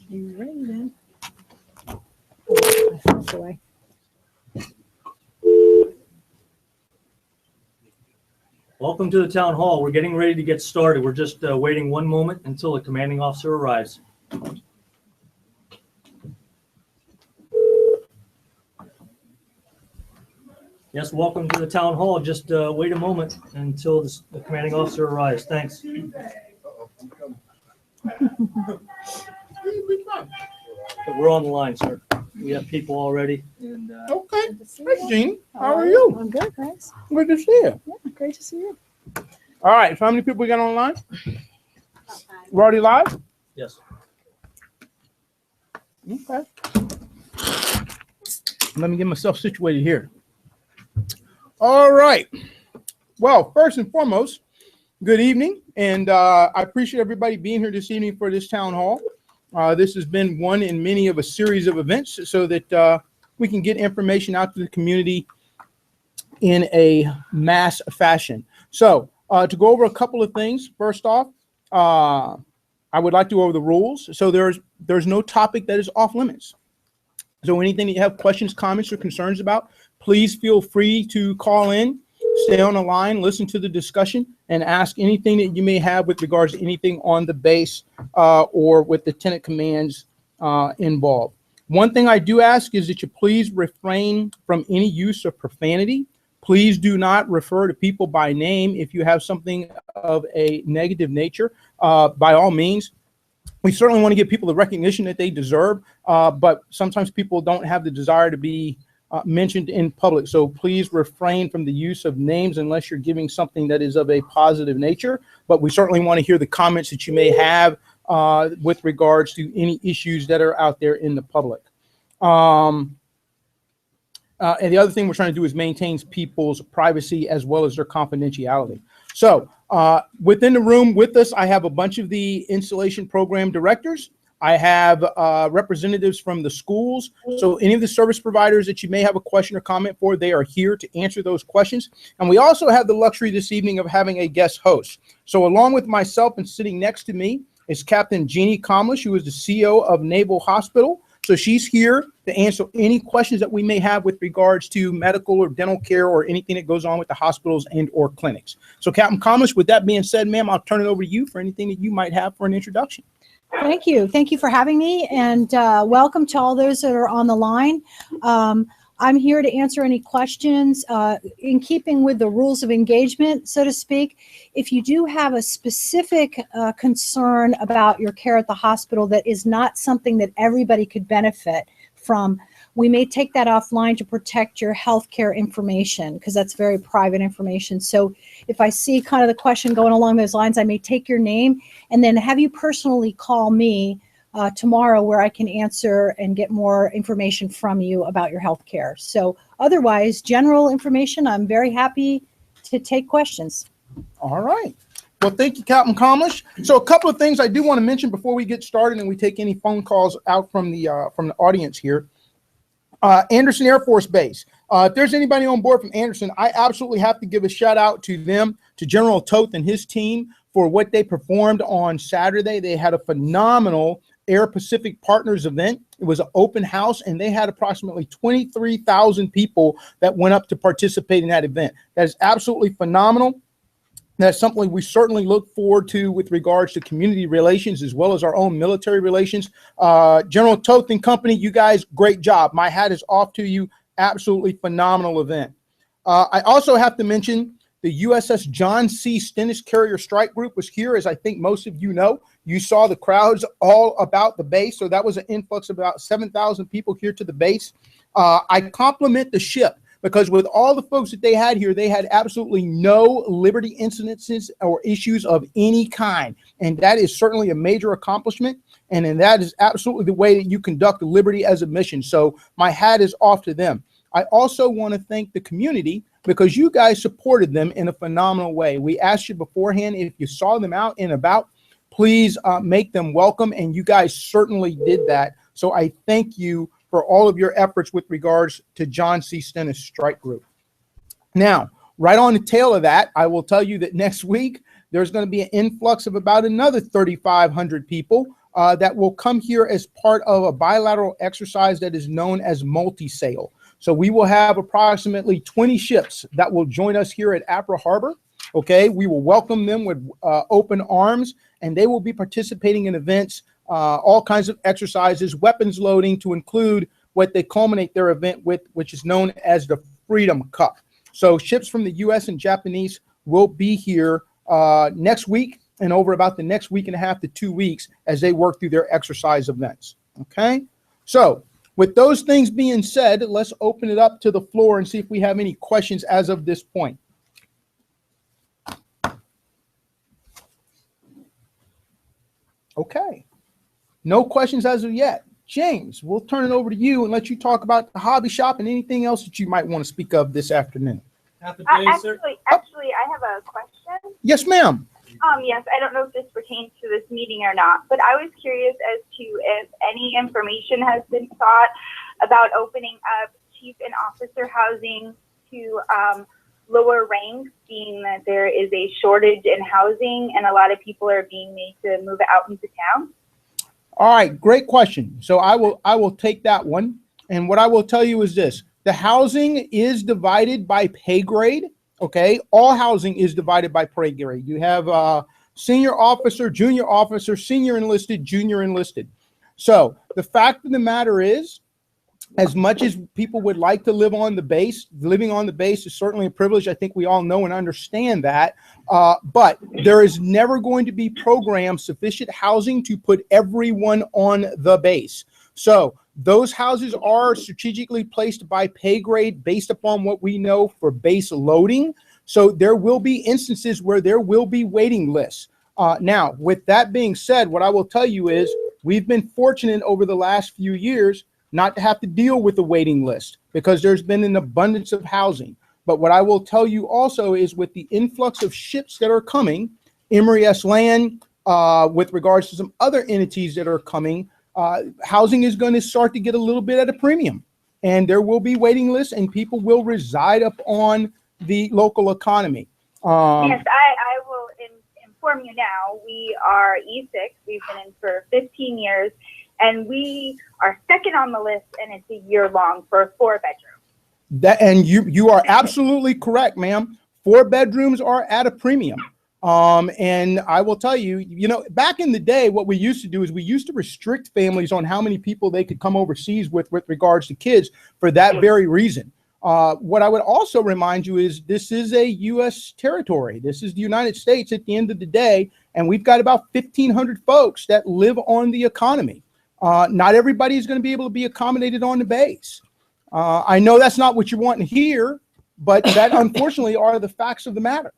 You ready then? Oh, I fell away. Welcome to the town hall. We're getting ready to get started. We're just waiting one moment until the commanding officer arrives. Yes, welcome to the town hall. Just wait a moment until the commanding officer arrives. Thanks. We're on the line, sir. We have people already. And, Okay. Hey, Jeannie. How are you? I'm good, thanks. Good to see you. Yeah, great to see you. All right. So how many people we got online? We're already live? yes. Okay. Let me get myself situated here. All right. Well, first and foremost, good evening. And I appreciate everybody being here this evening for this town hall. This has been one in many of a series of events so that we can get information out to the community in a mass fashion. So to go over a couple of things, first off, I would like to go over the rules. So there's no topic that is off limits. So anything that you have questions, comments, or concerns about, please feel free to call in, stay on the line, listen to the discussion, and ask anything that you may have with regards to anything on the base or with the tenant commands involved. One thing I do ask is that you please refrain from any use of profanity. Please do not refer to people by name if you have something of a negative nature. By all means, we certainly want to give people the recognition that they deserve, but sometimes people don't have the desire to be mentioned in public. So please refrain from the use of names unless you're giving something that is of a positive nature. But we certainly want to hear the comments that you may have with regards to any issues that are out there in the public. And the other thing we're trying to do is maintain people's privacy as well as their confidentiality. So within the room with us, I have a bunch of the installation program directors. I have representatives from the schools. So any of the service providers that you may have a question or comment for, they are here to answer those questions. And we also have the luxury this evening of having a guest host. So along with myself and sitting next to me is Captain Jeannie Comlish, who is the CEO of Naval Hospital. So she's here to answer any questions that we may have with regards to medical or dental care or anything that goes on with the hospitals and or clinics. So Captain Comlish, with that being said, ma'am, I'll turn it over to you for anything that you might have for an introduction. Thank you. Thank you for having me, and welcome to all those that are on the line. I'm here to answer any questions in keeping with the rules of engagement, so to speak. If you do have a specific concern about your care at the hospital that is not something that everybody could benefit from, we may take that offline to protect your healthcare information, because that's very private information. So if I see kind of the question going along those lines, I may take your name and then have you personally call me tomorrow, where I can answer and get more information from you about your health care. So otherwise, general information, I'm very happy to take questions. All right. Well, thank you, Captain Comlish. So a couple of things I do want to mention before we get started and we take any phone calls out from the audience here. Anderson Air Force Base. If there's anybody on board from Anderson, I absolutely have to give a shout out to them, to General Toth and his team for what they performed on Saturday. They had a phenomenal Air Pacific Partners event. It was an open house, and they had approximately 23,000 people that went up to participate in that event. That is absolutely phenomenal. That's something we certainly look forward to with regards to community relations as well as our own military relations. General Toth and company, you guys, great job. My hat is off to you. Absolutely phenomenal event. I also have to mention the USS John C. Stennis Carrier Strike Group was here, as I think most of you know. You saw the crowds all about the base, so that was an influx of about 7,000 people here to the base. I compliment the ship, because with all the folks that they had here, they had absolutely no Liberty incidences or issues of any kind. And that is certainly a major accomplishment. And that is absolutely the way that you conduct Liberty as a mission. So my hat is off to them. I also want to thank the community, because you guys supported them in a phenomenal way. We asked you beforehand, if you saw them out and about, please make them welcome. And you guys certainly did that. So I thank you for all of your efforts with regards to John C. Stennis Strike Group. Now, right on the tail of that, I will tell you that next week, there's going to be an influx of about another 3,500 people that will come here as part of a bilateral exercise that is known as multi-sail. So we will have approximately 20 ships that will join us here at Apra Harbor. Okay, we will welcome them with open arms, and they will be participating in events, all kinds of exercises, weapons loading, to include what they culminate their event with, which is known as the Freedom Cup. So ships from the U.S. and Japanese will be here next week and over about the next week and a half to 2 weeks as they work through their exercise events. Okay, so with those things being said, let's open it up to the floor and see if we have any questions as of this point. Okay, no questions as of yet. James, we'll turn it over to you and let you talk about the hobby shop and anything else that you might want to speak of this afternoon. Actually, I have a question. Yes, ma'am. Yes, I don't know if this pertains to this meeting or not, but I was curious as to if any information has been sought about opening up chief and officer housing to lower ranks, being that there is a shortage in housing and a lot of people are being made to move out into town. All right, great question. So I will take that one. And what I will tell you is this: the housing is divided by pay grade. Okay, all housing is divided by pay grade. You have senior officer, junior officer, senior enlisted, junior enlisted. So the fact of the matter is, as much as people would like to live on the base, living on the base is certainly a privilege. I think we all know and understand that. But there is never going to be programmed sufficient housing to put everyone on the base. So those houses are strategically placed by pay grade based upon what we know for base loading. So there will be instances where there will be waiting lists. Now, with that being said, what I will tell you is we've been fortunate over the last few years not to have to deal with the waiting list because there's been an abundance of housing. But what I will tell you also is with the influx of ships that are coming, Emory S. Land, with regards to some other entities that are coming, housing is going to start to get a little bit at a premium. And there will be waiting lists and people will reside up on the local economy. Yes, I will inform you now. We are E6. We've been in for 15 years. And we are second on the list, and it's a year long for a 4-bedroom. And you are absolutely correct, ma'am. 4 bedrooms are at a premium. And I will tell you, you know, back in the day, what we used to do is we used to restrict families on how many people they could come overseas with regards to kids for that very reason. What I would also remind you is this is a U.S. territory. This is the United States at the end of the day, and we've got about 1,500 folks that live on the economy. Not everybody is going to be able to be accommodated on the base. I know that's not what you want to hear, but that unfortunately are the facts of the matter.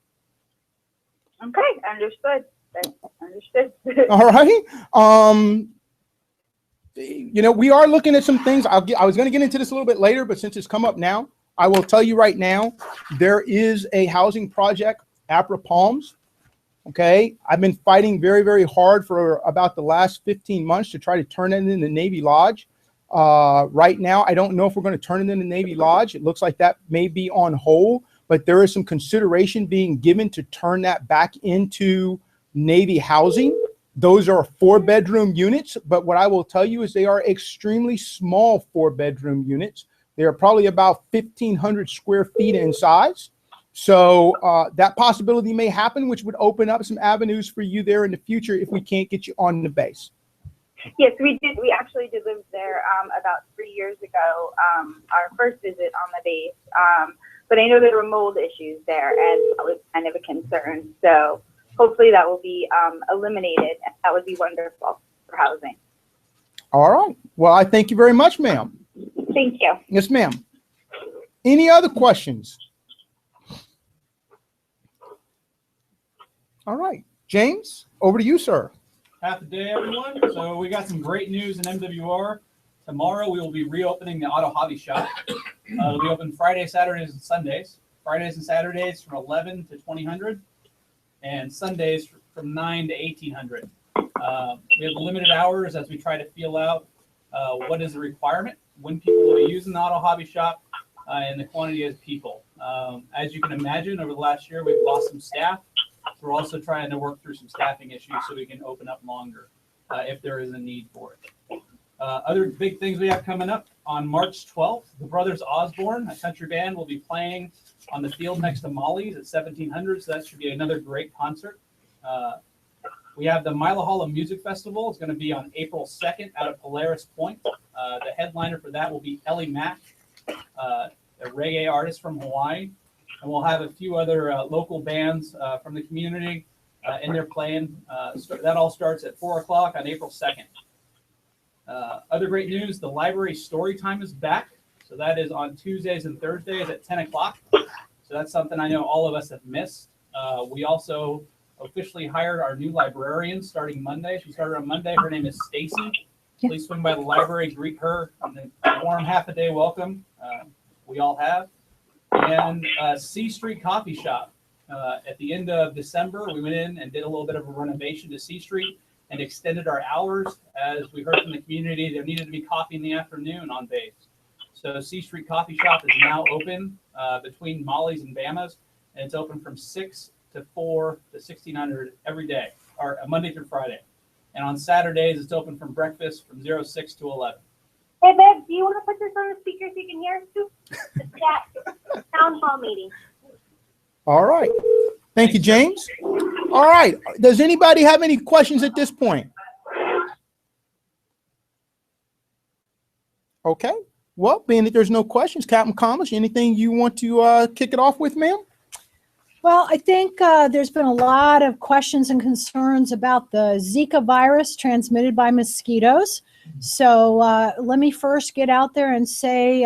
Okay, understood. Understood. All right. You know, we are looking at some things. I was going to get into this a little bit later, but since it's come up now, I will tell you right now, there is a housing project, Apra Palms. Okay, I've been fighting very, very hard for about the last 15 months to try to turn it into Navy Lodge. Right now, I don't know if we're going to turn it into Navy Lodge. It looks like that may be on hold, but there is some consideration being given to turn that back into Navy housing. Those are 4-bedroom units, but what I will tell you is they are extremely small 4-bedroom units. They are probably about 1,500 square feet in size. So that possibility may happen, which would open up some avenues for you there in the future if we can't get you on the base. Yes, we did. We actually did live there about 3 years ago, our first visit on the base. But I know there were mold issues there, and that was kind of a concern. So hopefully that will be eliminated, and that would be wonderful for housing. All right. Well, I thank you very much, ma'am. Thank you. Yes, ma'am. Any other questions? All right. James, over to you, sir. Half a day, everyone. So we got some great news in MWR. Tomorrow we will be reopening the Auto Hobby Shop. It'll be open Fridays, Saturdays, and Sundays. Fridays and Saturdays from 11 to 2000, and Sundays from 9 to 1800. We have limited hours as we try to feel out what is the requirement, when people will be using the Auto Hobby Shop, and the quantity of people. As you can imagine, over the last year, we've lost some staff. We're also trying to work through some staffing issues so we can open up longer. if there is a need for it. Other big things we have coming up on March 12th, the Brothers Osborne, a country band, will be playing on the field next to Molly's at 1700. So that should be another great concert. We have the Milahala Music Festival. It's going to be on April 2nd out at Polaris Point. The headliner for that will be Ellie Mack, a reggae artist from Hawaii. And we'll have a few other local bands from the community in there playing. That all starts at 4 o'clock on April 2nd. Other great news, the library story time is back. So that is on Tuesdays and Thursdays at 10 o'clock. So that's something I know all of us have missed. We also officially hired our new librarian starting Monday. She started on Monday. Her name is Stacy. Please swing by the library, greet her, and a warm half-a-day welcome. We all have. And C Street Coffee Shop. At the end of December, we went in and did a little bit of a renovation to C Street and extended our hours. As we heard from the community, there needed to be coffee in the afternoon on base. So C Street Coffee Shop is now open between Molly's and Bama's, and it's open from 6 to 4 to 1600 every day, or Monday through Friday. And on Saturdays, it's open from breakfast from 06 to 11. Hey, babe, do you want to put this on the speaker so you can hear us too? It's that town hall meeting. All right. Thank you, James. All right. Does anybody have any questions at this point? Okay. Well, being that there's no questions, Captain Comish, anything you want to kick it off with, ma'am? Well, I think there's been a lot of questions and concerns about the Zika virus transmitted by mosquitoes. So let me first get out there and say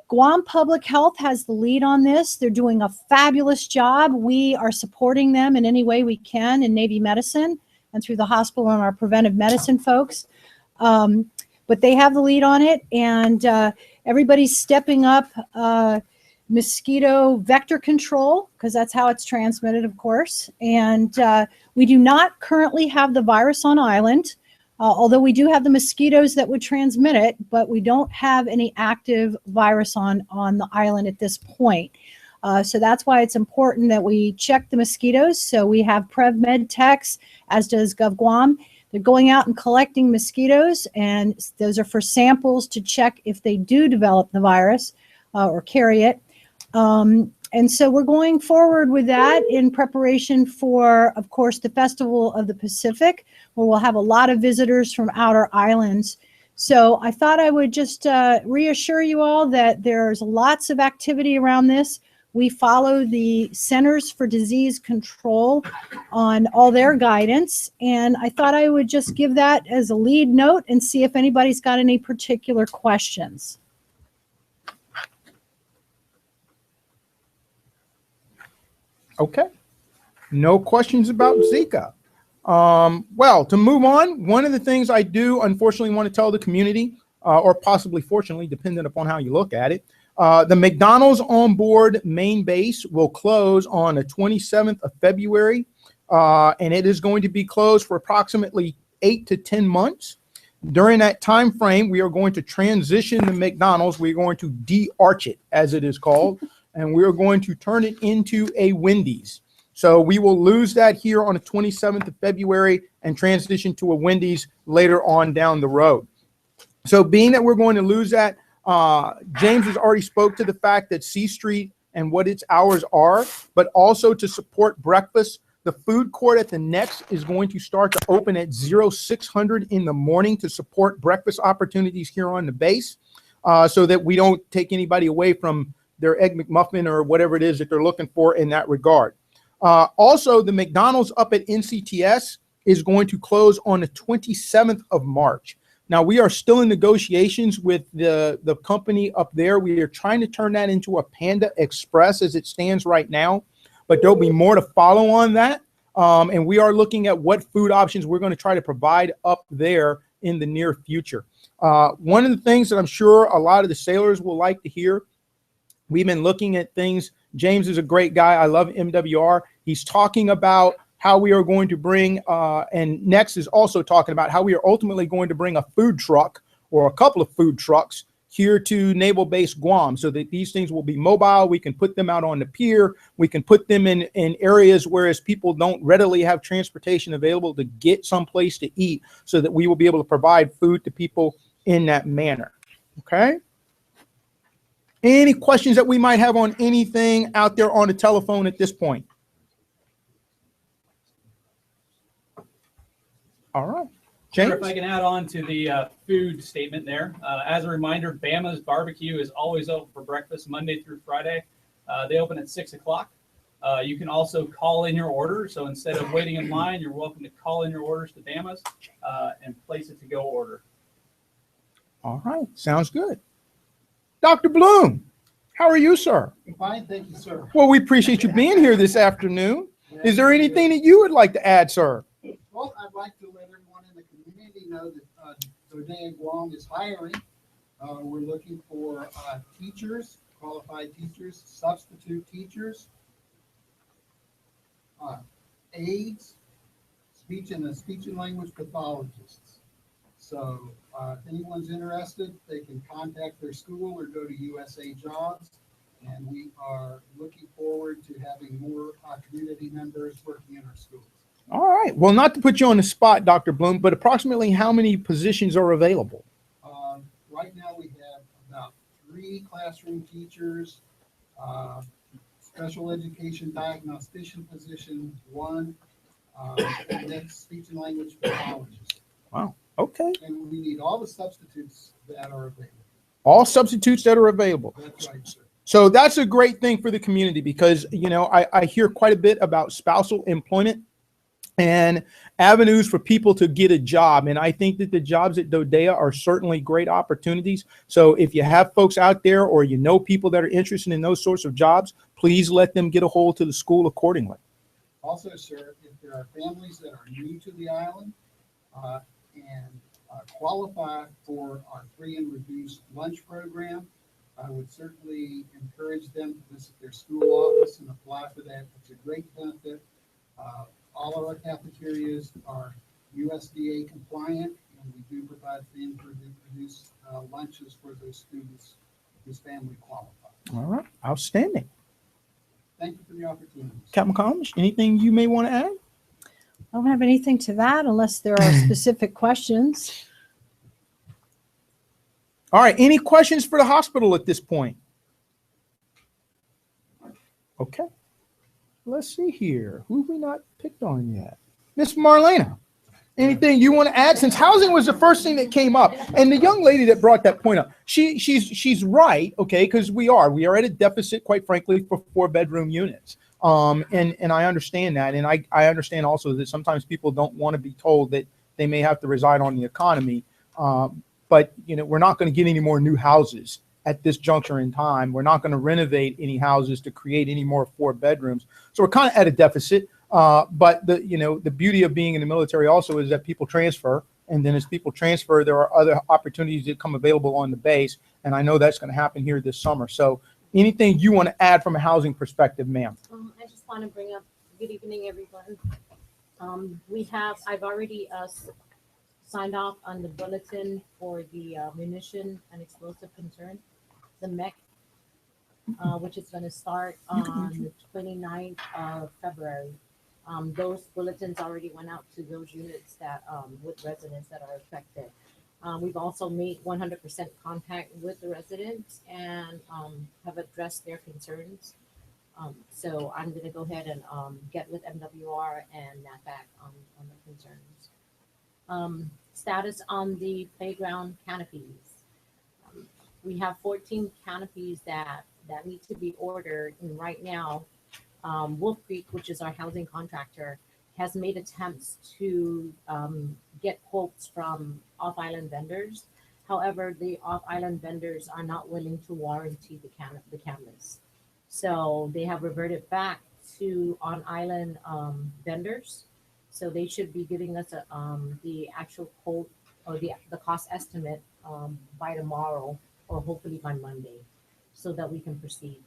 Guam Public Health has the lead on this. They're doing a fabulous job. We are supporting them in any way we can in Navy medicine and through the hospital and our preventive medicine folks. But they have the lead on it, and everybody's stepping up mosquito vector control, because that's how it's transmitted, of course. And we do not currently have the virus on island, although we do have the mosquitoes that would transmit it, but we don't have any active virus on the island at this point. So that's why it's important that we check the mosquitoes. So we have PrevMed techs, as does GovGuam. They're going out and collecting mosquitoes, and those are for samples to check if they do develop the virus or carry it. And so we're going forward with that in preparation for, of course, the Festival of the Pacific, where we'll have a lot of visitors from outer islands. So I thought I would just reassure you all that there's lots of activity around this. We follow the Centers for Disease Control on all their guidance. And I thought I would just give that as a lead note and see if anybody's got any particular questions. Okay. No questions about Zika. Well, to move on, one of the things I do unfortunately want to tell the community, or possibly fortunately, depending upon how you look at it, the McDonald's on board main base will close on the 27th of February, and it is going to be closed for approximately 8 to 10 months. During that time frame, we are going to transition the McDonald's. We're going to de-arch it, as it is called, and we are going to turn it into a Wendy's. So we will lose that here on the 27th of February and transition to a Wendy's later on down the road. So being that we're going to lose that, James has already spoke to the fact that C Street and what its hours are, but also to support breakfast. The food court at the Next is going to start to open at 0600 in the morning to support breakfast opportunities here on the base, so that we don't take anybody away from their Egg McMuffin or whatever it is that they're looking for in that regard. Also, the McDonald's up at NCTS is going to close on the 27th of March. Now, we are still in negotiations with the company up there. We are trying to turn that into a Panda Express as it stands right now, but there'll be more to follow on that. And we are looking at what food options we're going to try to provide up there in the near future. One of the things that I'm sure a lot of the sailors will like to hear, we've been looking at things. James is a great guy. I love MWR. He's talking about how we are going to bring, and Next is also talking about how we are ultimately going to bring a food truck or a couple of food trucks here to Naval Base Guam, so that these things will be mobile. We can put them out on the pier. We can put them in areas whereas people don't readily have transportation available to get someplace to eat, so that we will be able to provide food to people in that manner. Okay. Any questions that we might have on anything out there on the telephone at this point? All right. James? Sure, if I can add on to the food statement there. As a reminder, Bama's Barbecue is always open for breakfast Monday through Friday. They open at 6 o'clock. You can also call in your order. So instead of waiting in line, you're welcome to call in your orders to Bama's and place it to go order. All right. Sounds good. Dr. Bloom, how are you, sir? Fine, thank you, sir. Well, we appreciate you being here this afternoon. Is there anything that you would like to add, sir? Well, I'd like to let everyone in the community know that Dodea Guam is hiring. We're looking for teachers, qualified teachers, substitute teachers, aides, speech and language pathologists. So if anyone's interested, they can contact their school or go to USA Jobs. And we are looking forward to having more community members working in our schools. All right. Well, not to put you on the spot, Dr. Bloom, but approximately how many positions are available? Right now we have about 3 classroom teachers, special education diagnostician position 1, and next speech and language pathologist. Wow. Okay. And we need all the substitutes that are available. All substitutes that are available. That's right, sir. So that's a great thing for the community because, you know, I hear quite a bit about spousal employment and avenues for people to get a job. And I think that the jobs at Dodea are certainly great opportunities. So if you have folks out there or you know people that are interested in those sorts of jobs, please let them get a hold to the school accordingly. Also, sir, if there are families that are new to the island and qualify for our free and reduced lunch program, I would certainly encourage them to visit their school office and apply for that. It's a great benefit. All of our cafeterias are USDA compliant, and we do provide free and reduced lunches for those students whose family qualify. All right. Outstanding. Thank you for the opportunity. Captain Collins, anything you may want to add? I don't have anything to that unless there are specific questions. All right. Any questions for the hospital at this point? Okay. Let's see here. Who have we not picked on yet? Miss Marlena, anything you want to add? Since housing was the first thing that came up, and the young lady that brought that point up, she's right, okay, because we are at a deficit, quite frankly, for 4-bedroom units. And I understand that, and I understand also that sometimes people don't want to be told that they may have to reside on the economy. But you know, we're not going to get any more new houses at this juncture in time. We're not going to renovate any houses to create any more 4 bedrooms. So we're kind of at a deficit. But the beauty of being in the military also is that people transfer. And then as people transfer, there are other opportunities that come available on the base. And I know that's going to happen here this summer. So anything you want to add from a housing perspective, ma'am? I just want to bring up, good evening, everyone. I've already signed off on the bulletin for the munition and explosive concern, the MEC, which is going to start on the 29th of February. Those bulletins already went out to those units that with residents that are affected. We've also made 100% contact with the residents and have addressed their concerns. So I'm going to go ahead and get with MWR and NAFAC on the concerns. Status on the playground canopies. We have 14 canopies that need to be ordered, and right now, Wolf Creek, which is our housing contractor, has made attempts to get quotes from off-island vendors. However, the off-island vendors are not willing to warranty the cameras. So they have reverted back to on-island vendors. So they should be giving us the actual quote or the cost estimate by tomorrow or hopefully by Monday so that we can proceed.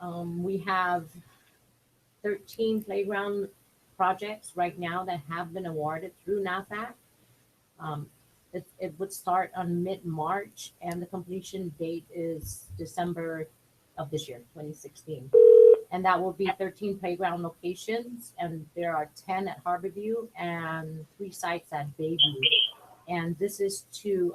We have 13 playground projects right now that have been awarded through NAFAC. It would start on mid-March, and the completion date is December of this year, 2016. And that will be 13 playground locations, and there are 10 at Harborview and 3 sites at Bayview. And this is to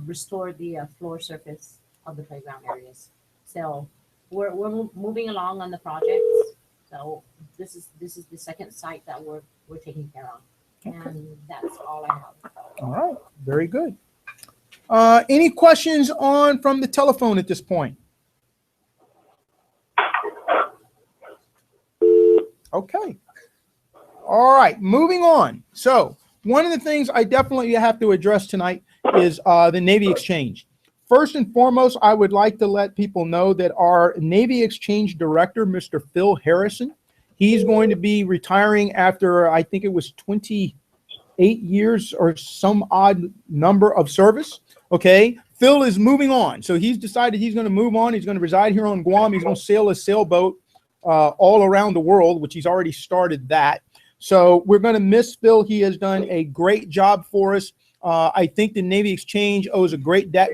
restore the floor surface of the playground areas. So we're moving along on the projects. So this is the second site that we're taking care of, and that's all I have. All right, very good. Any questions from the telephone at this point? Okay. All right, moving on. So one of the things I definitely have to address tonight is the Navy Exchange. First and foremost, I would like to let people know that our Navy Exchange Director, Mr. Phil Harrison, he's going to be retiring after, I think it was 28 years or some odd number of service. Okay, Phil is moving on. So he's decided he's going to move on. He's going to reside here on Guam. He's going to sail a sailboat all around the world, which he's already started that. So we're going to miss Phil. He has done a great job for us. I think the Navy Exchange owes a great debt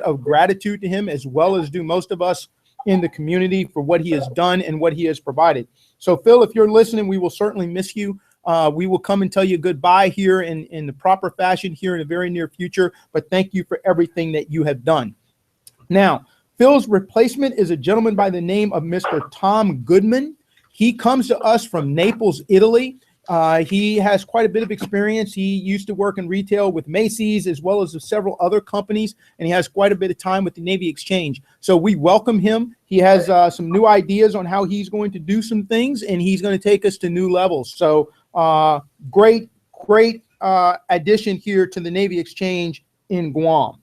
of gratitude to him, as well as do most of us in the community, for what he has done and what he has provided. So Phil, if you're listening, we will certainly miss you. We will come and tell you goodbye here in the proper fashion here in the very near future, but thank you for everything that you have done. Now, Phil's replacement is a gentleman by the name of Mr. Tom Goodman. He comes to us from Naples, Italy. He has quite a bit of experience. He used to work in retail with Macy's as well as several other companies, and he has quite a bit of time with the Navy Exchange. So we welcome him. He has some new ideas on how he's going to do some things, and he's going to take us to new levels. So great addition here to the Navy Exchange in Guam.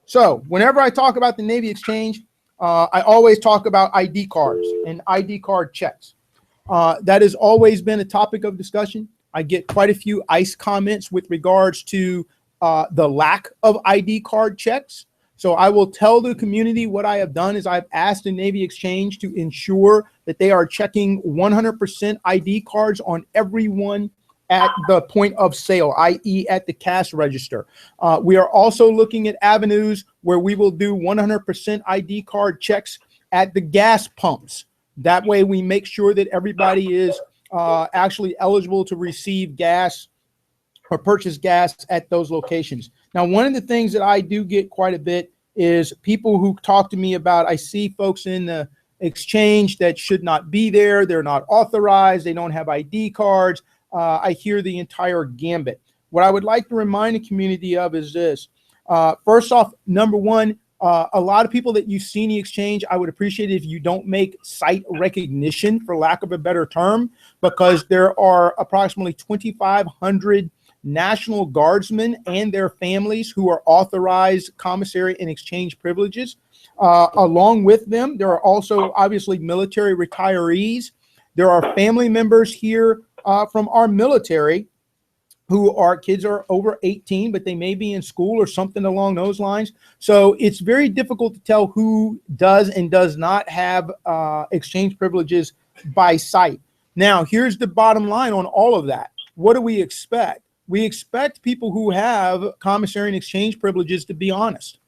So whenever I talk about the Navy Exchange, I always talk about ID cards and ID card checks. That has always been a topic of discussion. I get quite a few ICE comments with regards to the lack of ID card checks. So I will tell the community what I have done is I've asked the Navy Exchange to ensure that they are checking 100% ID cards on everyone at the point of sale, i.e. at the cash register. We are also looking at avenues where we will do 100% ID card checks at the gas pumps. That way we make sure that everybody is actually eligible to receive gas or purchase gas at those locations. Now, one of the things that I do get quite a bit is people who talk to me about, I see folks in the exchange that should not be there. They're not authorized. They don't have ID cards. I hear the entire gambit. What I would like to remind the community of is this. First off, number one, a lot of people that you see in the exchange, I would appreciate it if you don't make site recognition, for lack of a better term, because there are approximately 2,500 National Guardsmen and their families who are authorized commissary and exchange privileges. Along with them, there are also obviously military retirees. There are family members here from our military who are kids are over 18, but they may be in school or something along those lines. So it's very difficult to tell who does and does not have exchange privileges by site. Now, here's the bottom line on all of that. What do we expect? We expect people who have commissary and exchange privileges to be honest.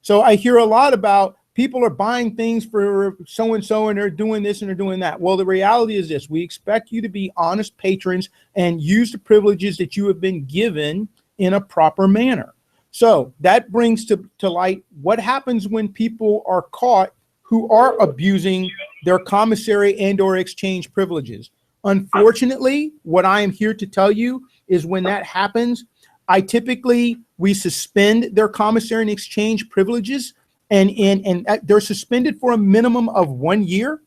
So I hear a lot about people are buying things for so-and-so and they're doing this and they're doing that. Well, the reality is this. We expect you to be honest patrons and use the privileges that you have been given in a proper manner. So that brings to light what happens when people are caught who are abusing their commissary and or exchange privileges. Unfortunately, what I am here to tell you is when that happens, we suspend their commissary and exchange privileges, and they're suspended for a minimum of 1 year.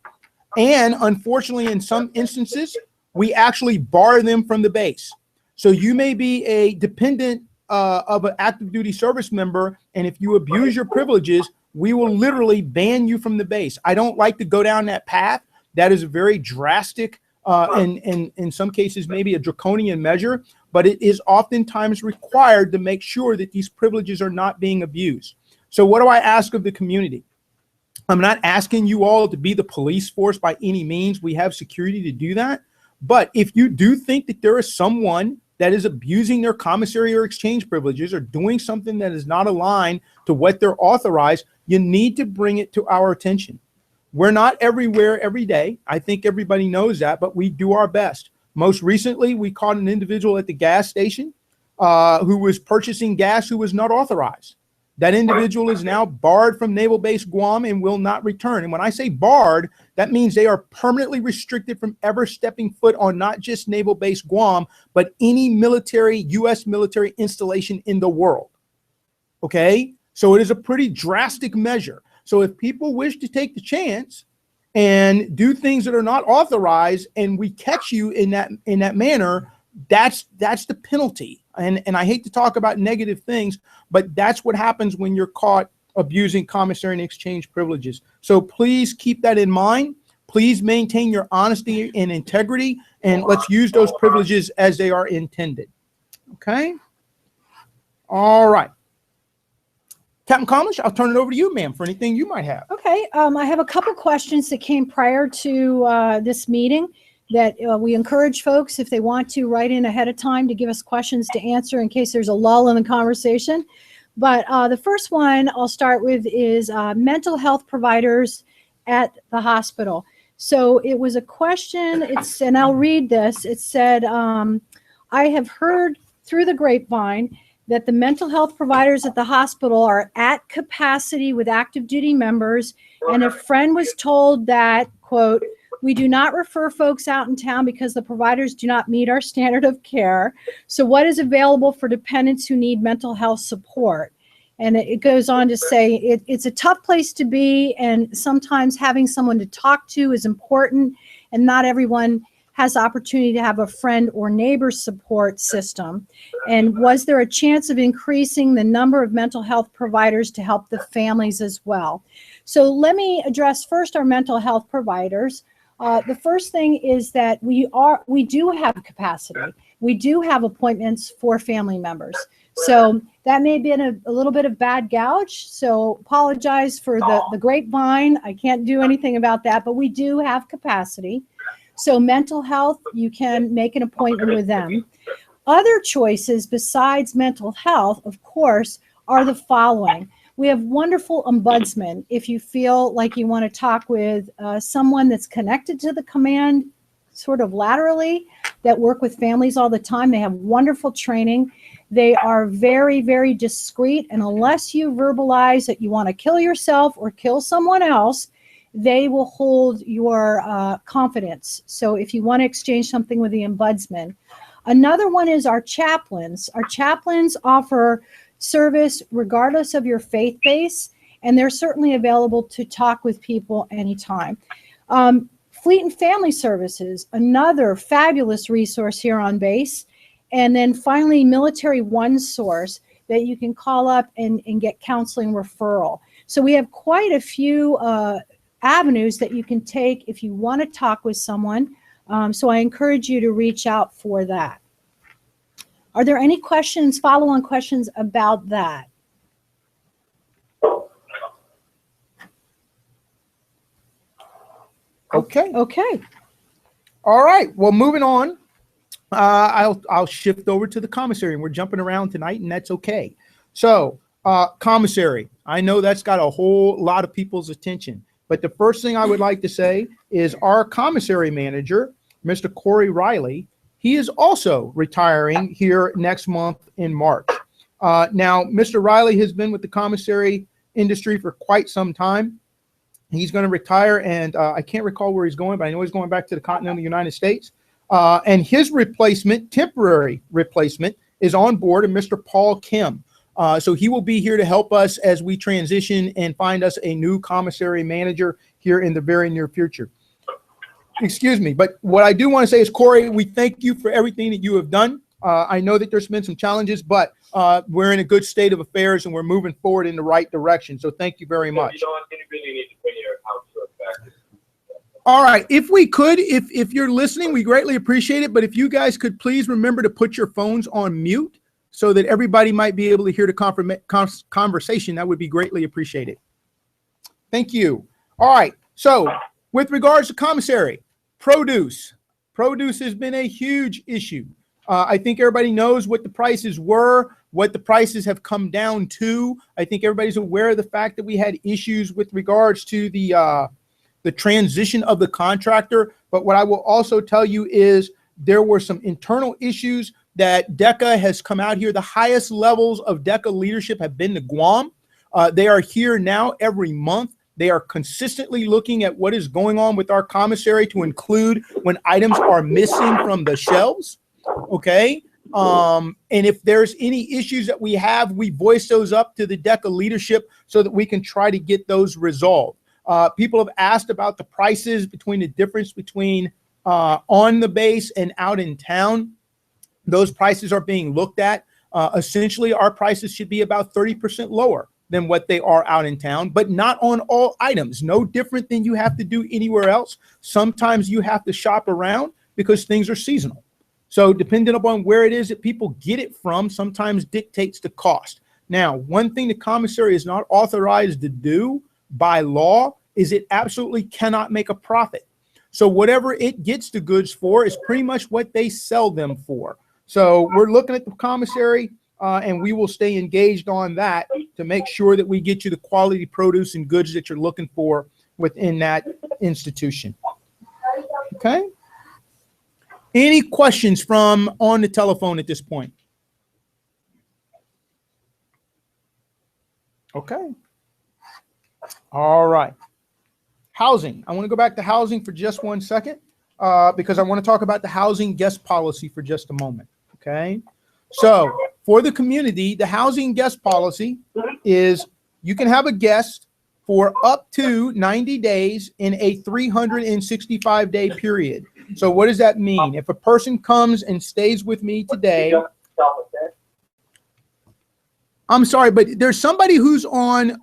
And unfortunately, in some instances, we actually bar them from the base. So you may be a dependent of an active duty service member, and if you abuse your privileges, we will literally ban you from the base. I don't like to go down that path. That is a very drastic, and in some cases, maybe a draconian measure, but it is oftentimes required to make sure that these privileges are not being abused. So what do I ask of the community? I'm not asking you all to be the police force by any means. We have security to do that. But if you do think that there is someone that is abusing their commissary or exchange privileges or doing something that is not aligned to what they're authorized, you need to bring it to our attention. We're not everywhere every day. I think everybody knows that, but we do our best. Most recently, we caught an individual at the gas station who was purchasing gas who was not authorized. That individual is now barred from Naval Base Guam and will not return. And when I say barred, that means they are permanently restricted from ever stepping foot on not just Naval Base Guam, but any military, U.S. military installation in the world. Okay? So it is a pretty drastic measure. So if people wish to take the chance and do things that are not authorized and we catch you in that manner, that's the penalty. And I hate to talk about negative things, but that's what happens when you're caught abusing commissary and exchange privileges. So please keep that in mind. Please maintain your honesty and integrity, and let's use those privileges as they are intended. Okay? All right. Captain Comish, I'll turn it over to you, ma'am, for anything you might have. Okay, I have a couple questions that came prior to this meeting that we encourage folks, if they want to, write in ahead of time to give us questions to answer in case there's a lull in the conversation. But the first one I'll start with is mental health providers at the hospital. So it was a question, and I'll read this. It said, I have heard through the grapevine that the mental health providers at the hospital are at capacity with active duty members, and a friend was told that, quote, we do not refer folks out in town because the providers do not meet our standard of care. So what is available for dependents who need mental health support? And it goes on to say it's a tough place to be, and sometimes having someone to talk to is important, and not everyone has the opportunity to have a friend or neighbor support system. And was there a chance of increasing the number of mental health providers to help the families as well? So let me address first our mental health providers. The first thing is that we do have capacity. We do have appointments for family members. So that may have been a little bit of bad gouge. So apologize for the grapevine. I can't do anything about that, but we do have capacity. So mental health, you can make an appointment with them. Other choices besides mental health, of course, are the following. We have wonderful ombudsmen. If you feel like you want to talk with someone that's connected to the command sort of laterally, that work with families all the time, they have wonderful training. They are very, very discreet, and unless you verbalize that you want to kill yourself or kill someone else, they will hold your confidence. So if you want to exchange something with the ombudsman. Another one is our chaplains. Our chaplains offer service regardless of your faith base, and they're certainly available to talk with people anytime. Fleet and Family Services, another fabulous resource here on base. And then finally, Military One Source that you can call up and get counseling referral. So we have quite a few avenues that you can take if you want to talk with someone. So I encourage you to reach out for that. Are there any questions, follow-on questions about that? Okay. Okay. All right. Well, moving on. I'll shift over to the commissary, and we're jumping around tonight, and that's okay. So, commissary, I know that's got a whole lot of people's attention, but the first thing I would like to say is our commissary manager, Mr. Corey Riley, he is also retiring here next month in March. Now, Mr. Riley has been with the commissary industry for quite some time. He's going to retire, and I can't recall where he's going, but I know he's going back to the continental United States. And his replacement, temporary replacement, is on board, and Mr. Paul Kim. So he will be here to help us as we transition and find us a new commissary manager here in the very near future. Excuse me, but what I do want to say is, Corey, we thank you for everything that you have done. I know that there's been some challenges, but we're in a good state of affairs, and we're moving forward in the right direction. So thank you very much. You don't really need to put your house back. All right. If we could, if you're listening, we greatly appreciate it. But if you guys could please remember to put your phones on mute so that everybody might be able to hear the conversation, that would be greatly appreciated. Thank you. All right. So with regards to commissary, produce has been a huge issue. I think everybody knows what the prices were, what the prices have come down to. I think everybody's aware of the fact that we had issues with regards to the transition of the contractor. But what I will also tell you is there were some internal issues that DECA has come out here. The highest levels of DECA leadership have been to Guam. They are here now every month. They are consistently looking at what is going on with our commissary to include when items are missing from the shelves. Okay. And if there's any issues that we have, we voice those up to the DECA leadership so that we can try to get those resolved. People have asked about the prices between the difference between on the base and out in town. Those prices are being looked at. Essentially, our prices should be about 30% lower than what they are out in town, but not on all items. No different than you have to do anywhere else. Sometimes you have to shop around because things are seasonal. So depending upon where it is that people get it from, sometimes dictates the cost. Now, one thing the commissary is not authorized to do by law is it absolutely cannot make a profit. So whatever it gets the goods for is pretty much what they sell them for. So we're looking at the commissary and we will stay engaged on that to make sure that we get you the quality produce and goods that you're looking for within that institution. Okay. Any questions from on the telephone at this point? Okay. All right. Housing. I want to go back to housing for just 1 second because I want to talk about the housing guest policy for just a moment. Okay. So for the community, the housing guest policy is you can have a guest for up to 90 days in a 365-day period. So what does that mean? If a person comes and stays with me today, I'm sorry, but there's somebody who's on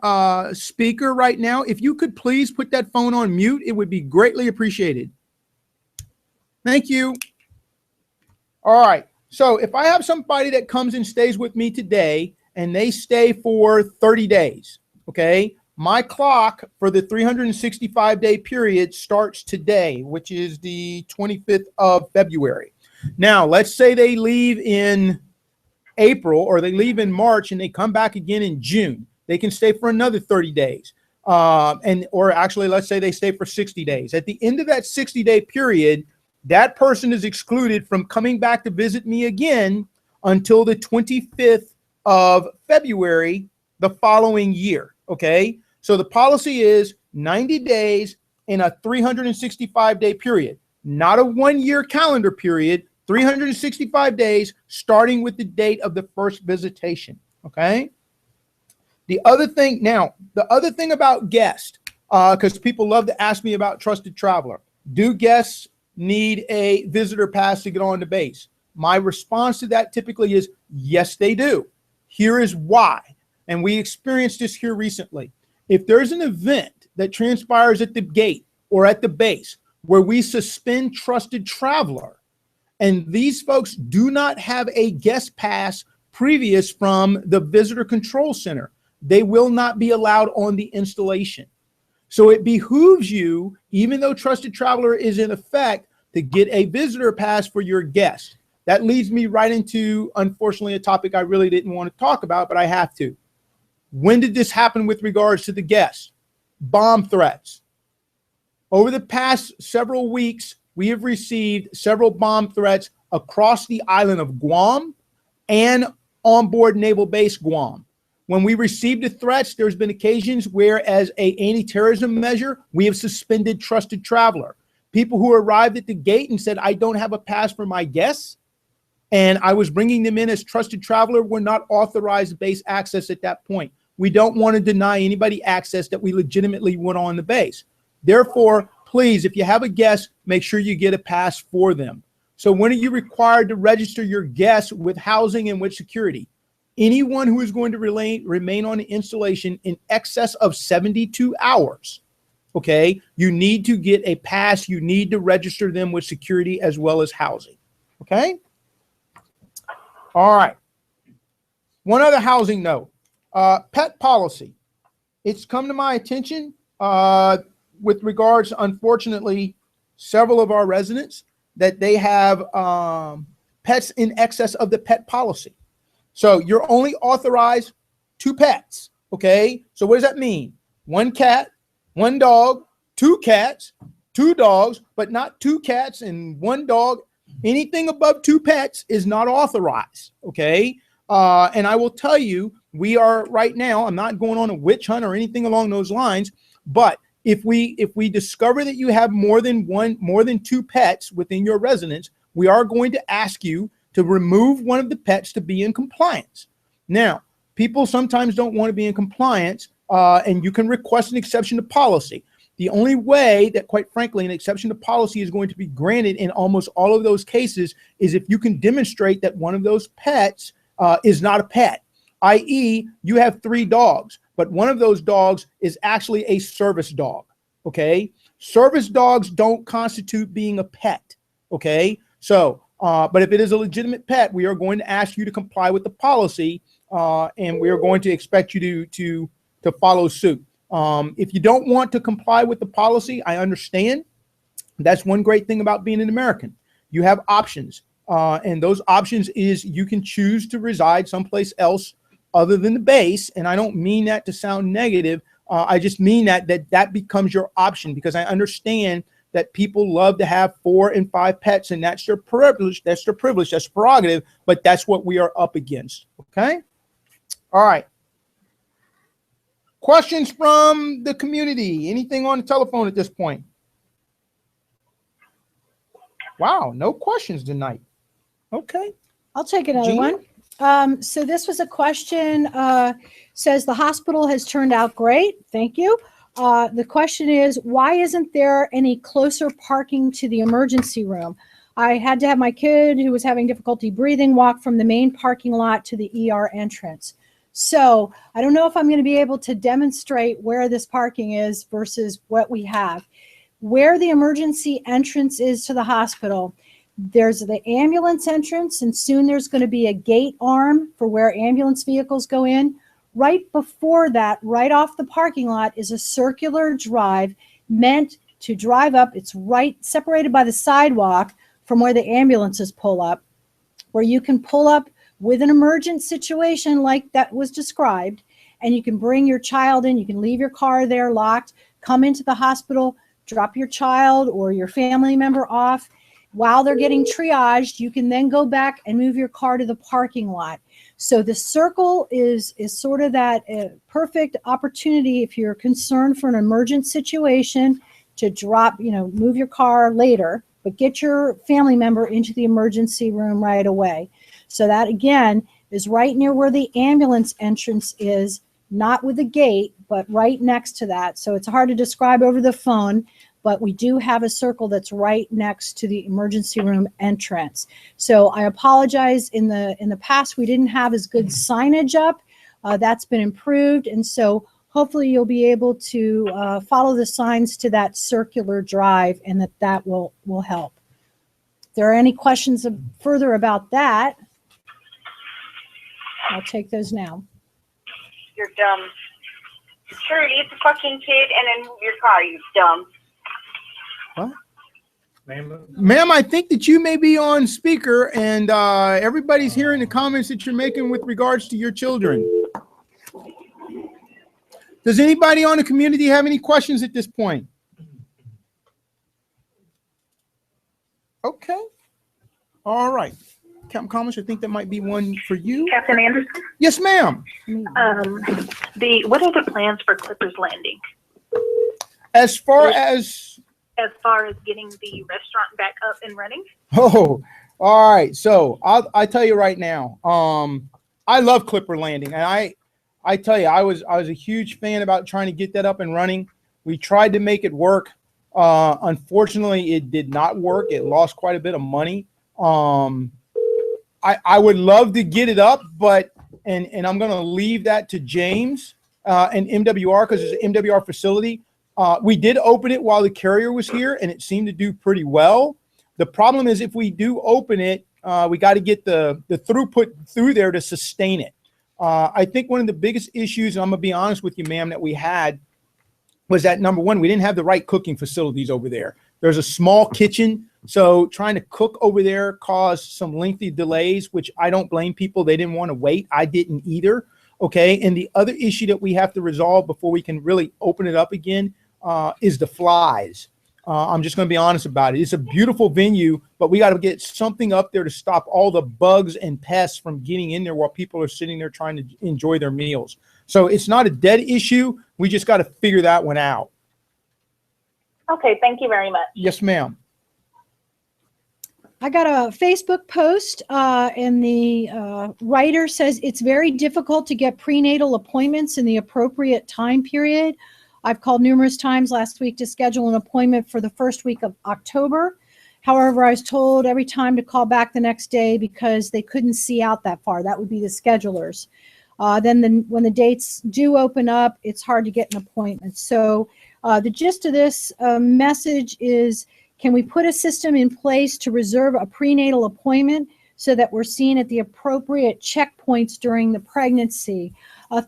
speaker right now. If you could please put that phone on mute, it would be greatly appreciated. Thank you. All right. So if I have somebody that comes and stays with me today and they stay for 30 days, okay, my clock for the 365-day period starts today, which is the 25th of February. Now, let's say they leave in April or they leave in March and they come back again in June. They can stay for another 30 days. Or actually, let's say they stay for 60 days. At the end of that 60-day period, that person is excluded from coming back to visit me again until the 25th of February the following year. Okay. So the policy is 90 days in a 365-day period, not a 1-year calendar period, 365 days starting with the date of the first visitation. Okay. The other thing about guests, because people love to ask me about trusted traveler. Do guests need a visitor pass to get on the base? My response to that typically is yes, they do. Here is why. And we experienced this here recently. If there's an event that transpires at the gate or at the base where we suspend trusted traveler, and these folks do not have a guest pass previous from the visitor control center, they will not be allowed on the installation. So it behooves you, even though trusted traveler is in effect, to get a visitor pass for your guest. That leads me right into, unfortunately, a topic I really didn't want to talk about, but I have to. When did this happen with regards to the guests? Bomb threats. Over the past several weeks, we have received several bomb threats across the island of Guam and on board Naval Base Guam. When we received the threats, there's been occasions where, as an anti-terrorism measure, we have suspended trusted traveler. People who arrived at the gate and said, I don't have a pass for my guests, and I was bringing them in as trusted traveler, were not authorized base access at that point. We don't want to deny anybody access that we legitimately want on the base. Therefore, please, if you have a guest, make sure you get a pass for them. So when are you required to register your guests with housing and with security? Anyone who is going to remain on the installation in excess of 72 hours, okay, you need to get a pass. You need to register them with security as well as housing, okay? All right. One other housing note, pet policy. It's come to my attention with regards, unfortunately, several of our residents that they have pets in excess of the pet policy. So you're only authorized 2 pets. Okay. So what does that mean? 1 cat, 1 dog, 2 cats, 2 dogs, but not 2 cats and 1 dog. Anything above 2 pets is not authorized. Okay. And I will tell you, we are right now, I'm not going on a witch hunt or anything along those lines, but if we discover that you have more than 2 pets within your residence, we are going to ask you to remove one of the pets to be in compliance. Now, people sometimes don't want to be in compliance, and you can request an exception to policy. The only way that, quite frankly, an exception to policy is going to be granted in almost all of those cases is if you can demonstrate that one of those pets is not a pet, i.e., you have 3 dogs, but one of those dogs is actually a service dog. Okay, service dogs don't constitute being a pet. Okay, so but if it is a legitimate pet, we are going to ask you to comply with the policy, and we are going to expect you to follow suit. If you don't want to comply with the policy, I understand. That's one great thing about being an American. You have options, and those options is you can choose to reside someplace else other than the base. And I don't mean that to sound negative. I just mean that becomes your option, because I understand that people love to have 4 and 5 pets, and that's their privilege. That's their privilege. That's prerogative. But that's what we are up against. Okay. All right. Questions from the community? Anything on the telephone at this point? Wow, no questions tonight. Okay. I'll take another Gina? one. So this was a question, says the hospital has turned out great. Thank you. The question is, why isn't there any closer parking to the emergency room? I had to have my kid who was having difficulty breathing walk from the main parking lot to the ER entrance. So I don't know if I'm going to be able to demonstrate where this parking is versus what we have. Where the emergency entrance is to the hospital, there's the ambulance entrance, and soon there's going to be a gate arm for where ambulance vehicles go in. Right before that, right off the parking lot, is a circular drive meant to drive up. It's right separated by the sidewalk from where the ambulances pull up, where you can pull up with an emergent situation like that was described, and you can bring your child in. You can leave your car there locked, come into the hospital, drop your child or your family member off. While they're getting triaged, you can then go back and move your car to the parking lot. So the circle is sort of that perfect opportunity if you're concerned for an emergent situation to drop, move your car later, but get your family member into the emergency room right away. So that, again, is right near where the ambulance entrance is, not with the gate, but right next to that. So it's hard to describe over the phone, but we do have a circle that's right next to the emergency room entrance. So I apologize. In the past, we didn't have as good signage up. That's been improved. And so hopefully you'll be able to follow the signs to that circular drive, and that will help. If there are any questions further about that, I'll take those now. You're dumb. Sure, leave the fucking kid and then move your car, you dumb. What? Ma'am, Ma'am, I think that you may be on speaker, and everybody's hearing the comments that you're making with regards to your children. Does anybody on the community have any questions at this point? Okay. All right. Captain Comish, I think that might be one for you. Captain Anderson, Yes, ma'am. what are the plans for Clippers Landing As far as getting the restaurant back up and running? all right. So I tell you right now, I love Clipper Landing, and I tell you, I was a huge fan about trying to get that up and running. We tried to make it work. Unfortunately, it did not work. It lost quite a bit of money. I would love to get it up, but and I'm going to leave that to James and MWR, because it's an MWR facility. We did open it while the carrier was here, and it seemed to do pretty well. The problem is, if we do open it, we got to get the throughput through there to sustain it. I think one of the biggest issues, and I'm going to be honest with you, ma'am, that we had was that, number one, we didn't have the right cooking facilities over there. There's a small kitchen. So trying to cook over there caused some lengthy delays, which I don't blame people. They didn't want to wait. I didn't either. Okay. And the other issue that we have to resolve before we can really open it up again is the flies. I'm just going to be honest about it. It's a beautiful venue, but we got to get something up there to stop all the bugs and pests from getting in there while people are sitting there trying to enjoy their meals. So it's not a dead issue. We just got to figure that one out. Okay, thank you very much. Yes, ma'am. I got a Facebook post, and the writer says it's very difficult to get prenatal appointments in the appropriate time period. I've called numerous times last week to schedule an appointment for the first week of October. However, I was told every time to call back the next day because they couldn't see out that far. That would be the schedulers. When the dates do open up, it's hard to get an appointment. So the gist of this message is, can we put a system in place to reserve a prenatal appointment so that we're seen at the appropriate checkpoints during the pregnancy?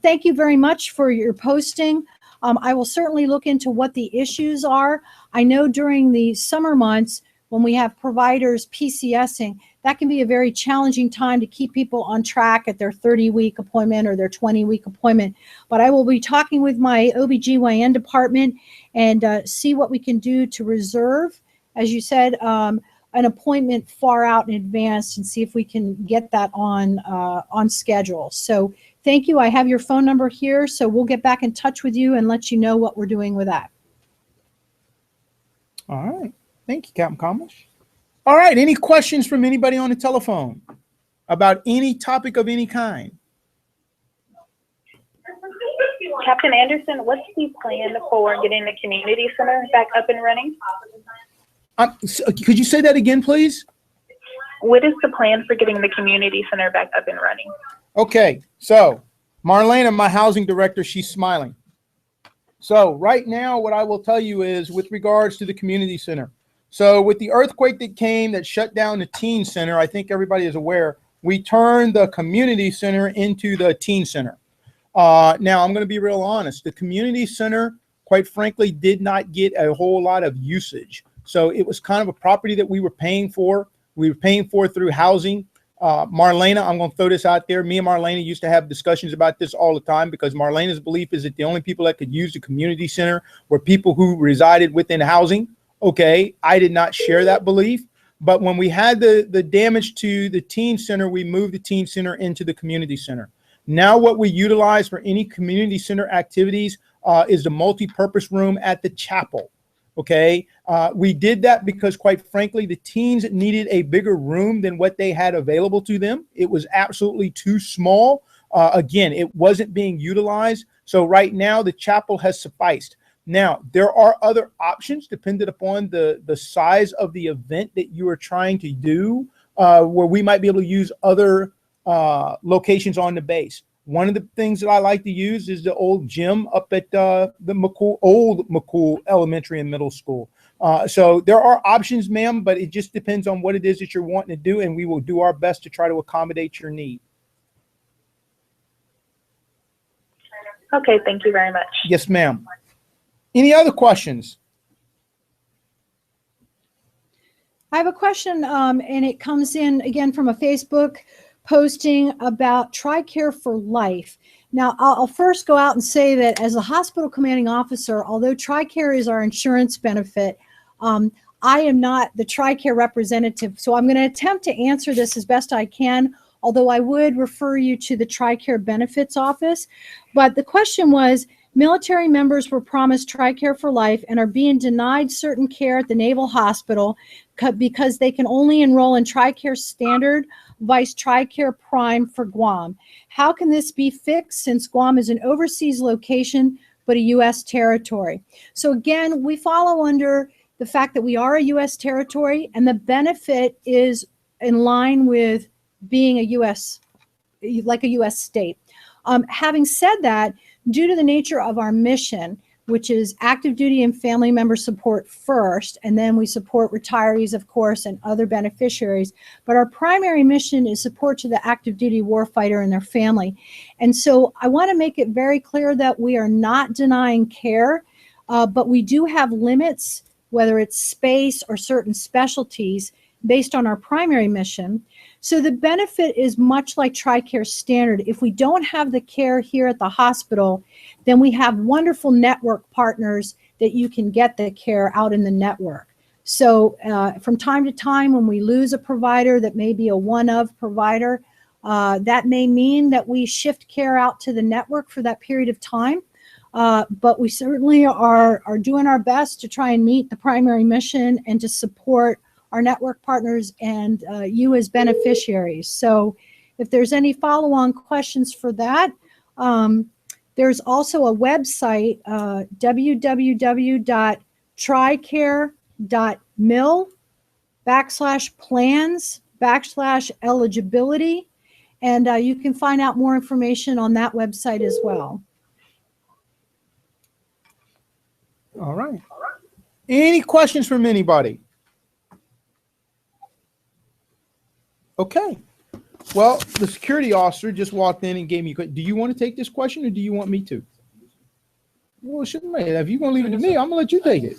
Thank you very much for your posting. I will certainly look into what the issues are. I know during the summer months when we have providers PCSing, that can be a very challenging time to keep people on track at their 30-week appointment or their 20-week appointment. But I will be talking with my OBGYN department and see what we can do to reserve, as you said, an appointment far out in advance and see if we can get that on schedule. So thank you. I have your phone number here, so we'll get back in touch with you and let you know what we're doing with that. All right. Thank you, Captain Comish. All right. Any questions from anybody on the telephone about any topic of any kind? Captain Anderson, what's the plan for getting the community center back up and running? Could you say that again, please? What is the plan for getting the community center back up and running? Okay, so Marlena, my housing director, she's smiling. So right now, what I will tell you is with regards to the community center. So with the earthquake that came that shut down the teen center, I think everybody is aware, we turned the community center into the teen center. Now, I'm going to be real honest. The community center, quite frankly, did not get a whole lot of usage. So it was kind of a property that we were paying for. We were paying for through housing. Marlena, I'm going to throw this out there. Me and Marlena used to have discussions about this all the time because Marlena's belief is that the only people that could use the community center were people who resided within housing. Okay, I did not share that belief. But when we had the damage to the teen center, we moved the teen center into the community center. Now what we utilize for any community center activities is the multi-purpose room at the chapel. Okay, we did that because, quite frankly, the teens needed a bigger room than what they had available to them. It was absolutely too small. Again, it wasn't being utilized. So right now, the chapel has sufficed. Now, there are other options dependent upon the size of the event that you are trying to do, where we might be able to use other locations on the base. One of the things that I like to use is the old gym up at the old McCool Elementary and Middle School. So there are options, ma'am, but it just depends on what it is that you're wanting to do, and we will do our best to try to accommodate your need. Okay, thank you very much. Yes, ma'am. Any other questions? I have a question, and it comes in again from a Facebook posting about TRICARE for Life. Now, I'll first go out and say that as a hospital commanding officer, although TRICARE is our insurance benefit, I am not the TRICARE representative. So I'm going to attempt to answer this as best I can, although I would refer you to the TRICARE benefits office. But the question was, military members were promised TRICARE for Life and are being denied certain care at the Naval Hospital because they can only enroll in TRICARE Standard vice TRICARE Prime for Guam. How can this be fixed since Guam is an overseas location but a U.S. territory? So again, we follow under the fact that we are a U.S. territory and the benefit is in line with being a U.S., like a U.S. state. Having said that, due to the nature of our mission, which is active duty and family member support first, and then we support retirees, of course, and other beneficiaries. But our primary mission is support to the active duty warfighter and their family. And so I want to make it very clear that we are not denying care, but we do have limits whether it's space or certain specialties based on our primary mission. So the benefit is much like TRICARE standard. If we don't have the care here at the hospital, then we have wonderful network partners that you can get the care out in the network. So from time to time, when we lose a provider that may be a one-of provider, that may mean that we shift care out to the network for that period of time. But we certainly are doing our best to try and meet the primary mission and to support our network partners and you as beneficiaries. So if there's any follow-on questions for that, there's also a website, www.tricare.mil/plans/eligibility. And you can find out more information on that website as well. All right. Any questions from anybody? Okay. Well, the security officer just walked in and gave me, do you want to take this question or do you want me to? Well, shouldn't I? If you're going to leave it to me, I'm going to let you take it.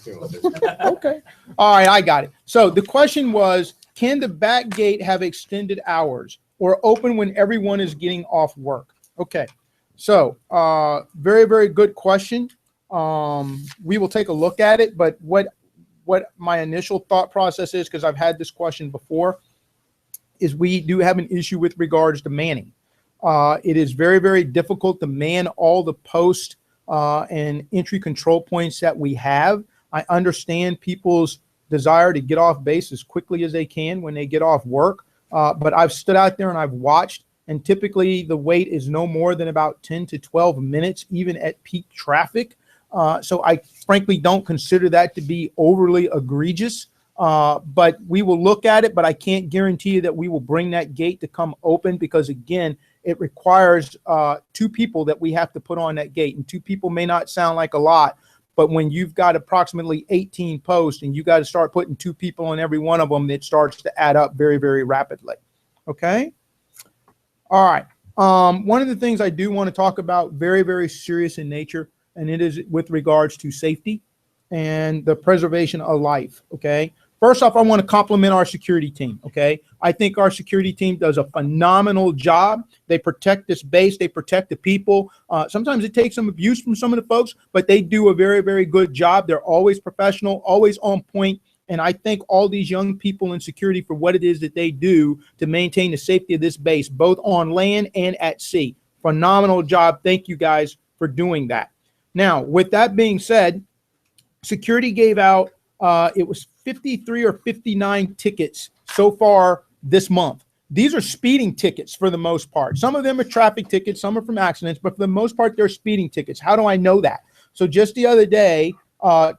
Okay. All right, I got it. So the question was, can the back gate have extended hours or open when everyone is getting off work? Okay. So very, very good question. We will take a look at it, but what my initial thought process is, because I've had this question before, is we do have an issue with regards to manning. It is very, very difficult to man all the post and entry control points that we have. I understand people's desire to get off base as quickly as they can when they get off work, but I've stood out there and I've watched, and typically the wait is no more than about 10 to 12 minutes, even at peak traffic. So I frankly don't consider that to be overly egregious. But we will look at it, but I can't guarantee you that we will bring that gate to come open, because again, it requires 2 people that we have to put on that gate, and 2 people may not sound like a lot, but when you've got approximately 18 posts and you got to start putting 2 people on every one of them, it starts to add up very, very rapidly. Okay. All right. One of the things I do want to talk about, very, very serious in nature, and it is with regards to safety and the preservation of life. Okay. First off, I want to compliment our security team, okay? I think our security team does a phenomenal job. They protect this base. They protect the people. Sometimes it takes some abuse from some of the folks, but they do a very, very good job. They're always professional, always on point. And I thank all these young people in security for what it is that they do to maintain the safety of this base, both on land and at sea. Phenomenal job. Thank you guys for doing that. Now, with that being said, security gave out, it was 53 or 59 tickets so far this month. These are speeding tickets for the most part. Some of them are traffic tickets, some are from accidents, but for the most part, they're speeding tickets. How do I know that? So just the other day,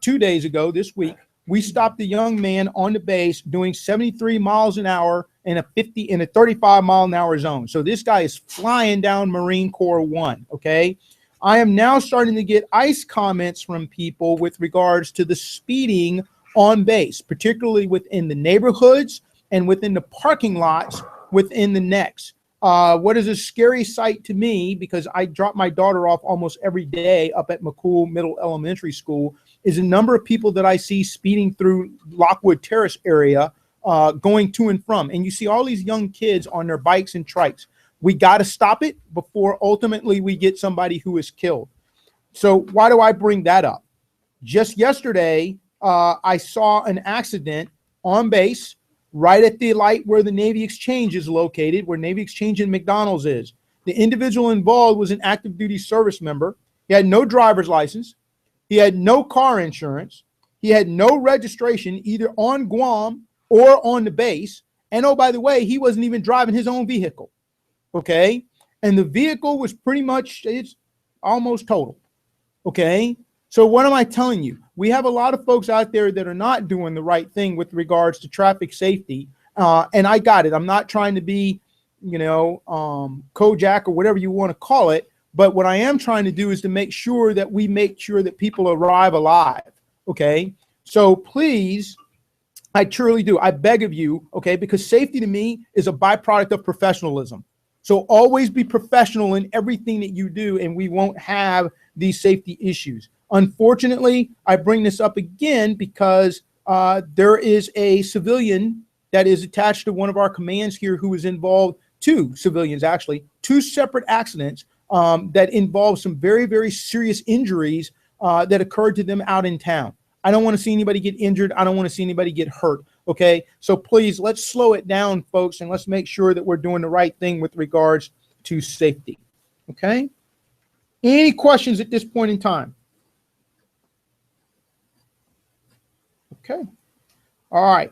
2 days ago, this week, we stopped a young man on the base doing 73 miles an hour in a 35 mile an hour zone. So this guy is flying down Marine Corps 1, okay? I am now starting to get ICE comments from people with regards to the speeding on base, particularly within the neighborhoods and within the parking lots within the necks. What is a scary sight to me, because I drop my daughter off almost every day up at McCool Middle Elementary School, is a number of people that I see speeding through Lockwood Terrace area, going to and from. And you see all these young kids on their bikes and trikes. We got to stop it before ultimately we get somebody who is killed. So why do I bring that up? Just yesterday, I saw an accident on base right at the light where the Navy Exchange is located, where Navy Exchange and McDonald's is. The individual involved was an active duty service member. He had no driver's license. He had no car insurance. He had no registration either on Guam or on the base. And oh, by the way, he wasn't even driving his own vehicle. Okay. And the vehicle was pretty much, it's almost total. Okay. So what am I telling you? We have a lot of folks out there that are not doing the right thing with regards to traffic safety. And I got it. I'm not trying to be, Kojak or whatever you want to call it. But what I am trying to do is to make sure that we make sure that people arrive alive. Okay. So please, I truly do. I beg of you. Okay. Because safety to me is a byproduct of professionalism. So always be professional in everything that you do, and we won't have these safety issues. Unfortunately, I bring this up again because there is a civilian that is attached to one of our commands here who is involved, two civilians actually, two separate accidents that involve some very, very serious injuries that occurred to them out in town. I don't want to see anybody get injured. I don't want to see anybody get hurt. Okay. So please, let's slow it down, folks, and let's make sure that we're doing the right thing with regards to safety. Okay. Any questions at this point in time? Okay. All right.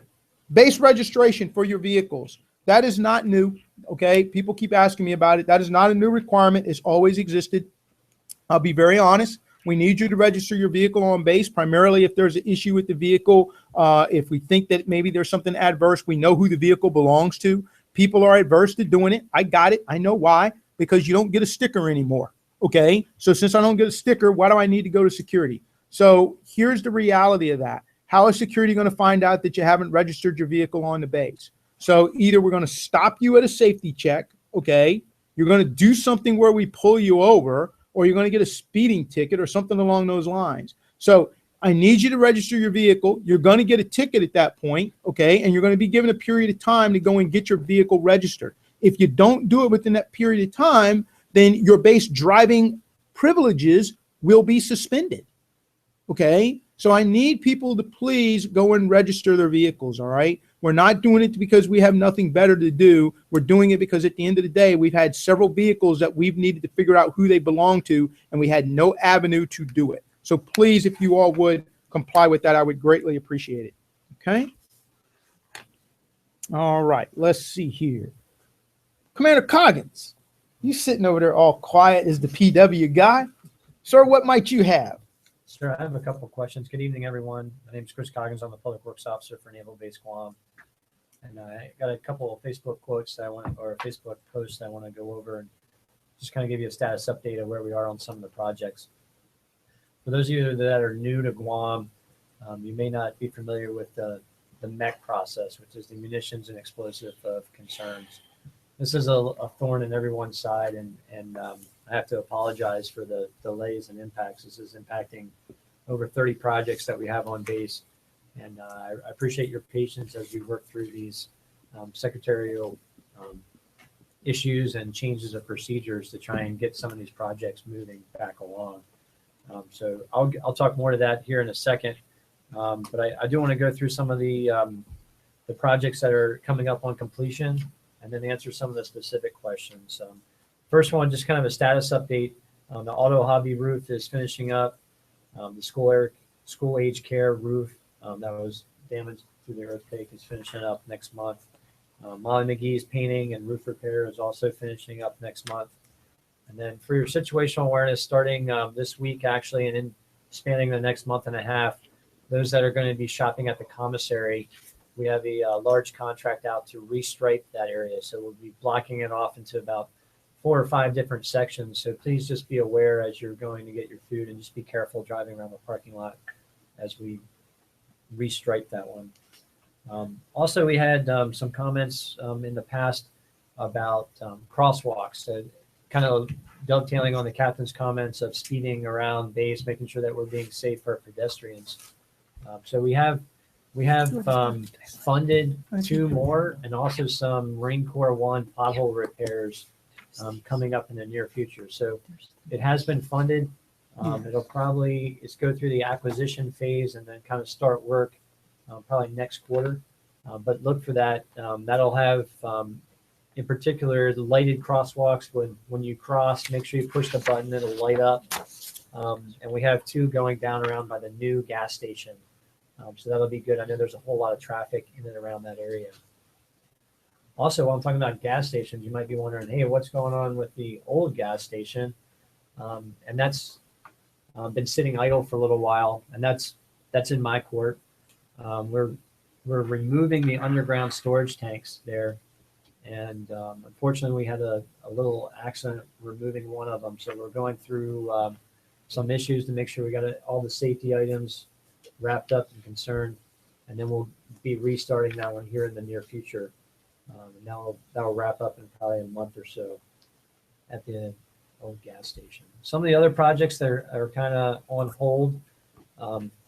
Base registration for your vehicles. That is not new. Okay. People keep asking me about it. That is not a new requirement. It's always existed. I'll be very honest. We need you to register your vehicle on base, primarily if there's an issue with the vehicle. If we think that maybe there's something adverse, we know who the vehicle belongs to. People are adverse to doing it. I got it. I know why. Because you don't get a sticker anymore. Okay. So since I don't get a sticker, why do I need to go to security? So here's the reality of that. How is security going to find out that you haven't registered your vehicle on the base? So either we're going to stop you at a safety check. Okay. You're going to do something where we pull you over, or you're going to get a speeding ticket or something along those lines. So I need you to register your vehicle. You're going to get a ticket at that point, okay? And you're going to be given a period of time to go and get your vehicle registered. If you don't do it within that period of time, then your base driving privileges will be suspended, okay? So I need people to please go and register their vehicles, all right? We're not doing it because we have nothing better to do. We're doing it because at the end of the day, we've had several vehicles that we've needed to figure out who they belong to, and we had no avenue to do it. So please, if you all would comply with that, I would greatly appreciate it. Okay? All right, let's see here. Commander Coggins, you sitting over there all quiet as the PW guy. Sir, what might you have? Sure, I have a couple of questions. Good evening, everyone. My name is Chris Coggins. I'm the Public Works Officer for Naval Base Guam. And I got a couple of Facebook quotes that I want, or Facebook posts that I want to go over and just kind of give you a status update of where we are on some of the projects. For those of you that are new to Guam, you may not be familiar with the MEC process, which is the Munitions and Explosive of Concerns. This is a thorn in everyone's side, and I have to apologize for the delays and impacts. This is impacting over 30 projects that we have on base. And I appreciate your patience as we work through these secretarial issues and changes of procedures to try and get some of these projects moving back along. So I'll talk more to that here in a second. But I do want to go through some of the projects that are coming up on completion and then answer some of the specific questions. First one, just kind of a status update. The auto hobby roof is finishing up. The school age care roof that was damaged through the earthquake is finishing up next month. Molly McGee's painting and roof repair is also finishing up next month. And then for your situational awareness, starting this week actually, and then spanning the next month and a half, those that are going to be shopping at the commissary, we have a large contract out to restripe that area. So we'll be blocking it off into about 4 or 5 different sections. So please just be aware as you're going to get your food, and just be careful driving around the parking lot as we restripe that one. Also, we had some comments in the past about crosswalks. So kind of dovetailing on the captain's comments of speeding around base, making sure that we're being safe for pedestrians. So we have funded 2 more, and also some Marine Corps 1 pothole repairs coming up in the near future. So it has been funded. It'll probably go through the acquisition phase and then kind of start work probably next quarter. But look for that. That'll have, in particular, the lighted crosswalks. When you cross, make sure you push the button, it'll light up. And we have 2 going down around by the new gas station. So that'll be good. I know there's a whole lot of traffic in and around that area. Also, while I'm talking about gas stations, you might be wondering, hey, what's going on with the old gas station? And that's been sitting idle for a little while, and that's in my court. We're removing the underground storage tanks there, and unfortunately, we had a little accident removing one of them. So we're going through some issues to make sure we got all the safety items wrapped up and concerned, and then we'll be restarting that one here in the near future. And that'll wrap up in probably a month or so at the old gas station. Some of the other projects that are kind of on hold,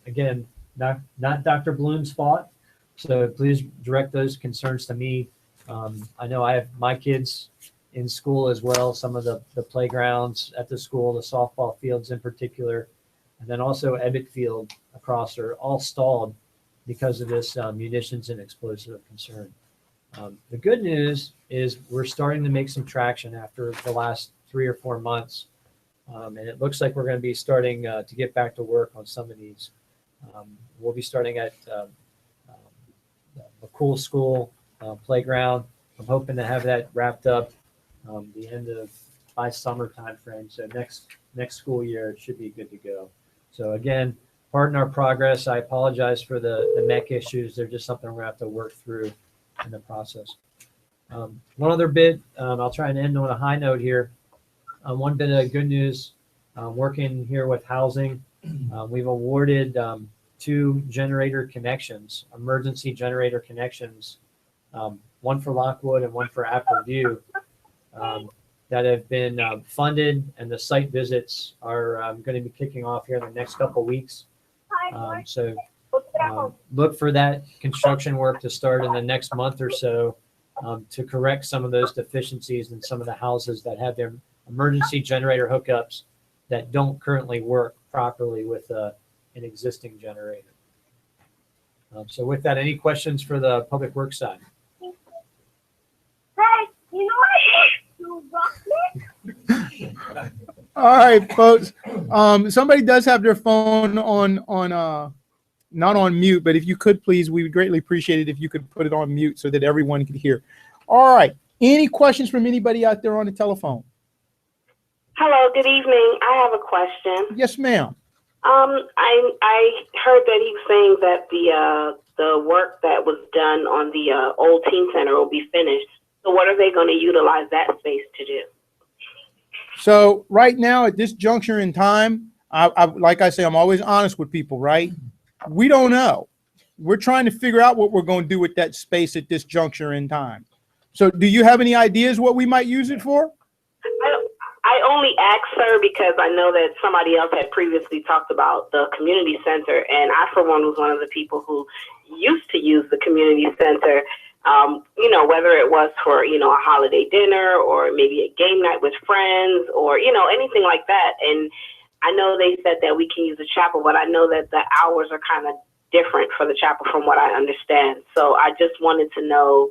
again, not Dr. Bloom's fault. So please direct those concerns to me. I know I have my kids in school as well. Some of the playgrounds at the school, the softball fields in particular, and then also Ebbett Field across are all stalled because of this munitions and explosive concern. The good news is we're starting to make some traction after the last 3 or 4 months. And it looks like we're going to be starting to get back to work on some of these. We'll be starting at the Cool School playground. I'm hoping to have that wrapped up the end of by summer time frame. So next school year, it should be good to go. So again, pardon our progress. I apologize for the mech issues. They're just something we're going to have to work through in the process. One other bit, I'll try and end on a high note here. One bit of good news, working here with housing, we've awarded 2 generator connections, emergency generator connections, one for Lockwood and one for Apple View, that have been funded, and the site visits are going to be kicking off here in the next couple weeks. So look for that construction work to start in the next month or so to correct some of those deficiencies in some of the houses that have their emergency generator hookups that don't currently work properly with an existing generator. So with that, any questions for the public works side? Hey, you know what? You rock it. All right, folks. Somebody does have their phone on not on mute, but if you could please, we would greatly appreciate it if you could put it on mute so that everyone could hear. All right. Any questions from anybody out there on the telephone? Hello, good evening. I have a question. Yes, ma'am. I heard that he was saying that the work that was done on the old teen center will be finished. So what are they going to utilize that space to do? So right now at this juncture in time, I like I say, I'm always honest with people, right? We don't know. We're trying to figure out what we're going to do with that space at this juncture in time. So do you have any ideas what we might use it for? I only asked, sir, because I know that somebody else had previously talked about the community center, and I, for one, was one of the people who used to use the community center, whether it was for, a holiday dinner or maybe a game night with friends or, anything like that. And I know they said that we can use the chapel, but I know that the hours are kind of different for the chapel from what I understand. So I just wanted to know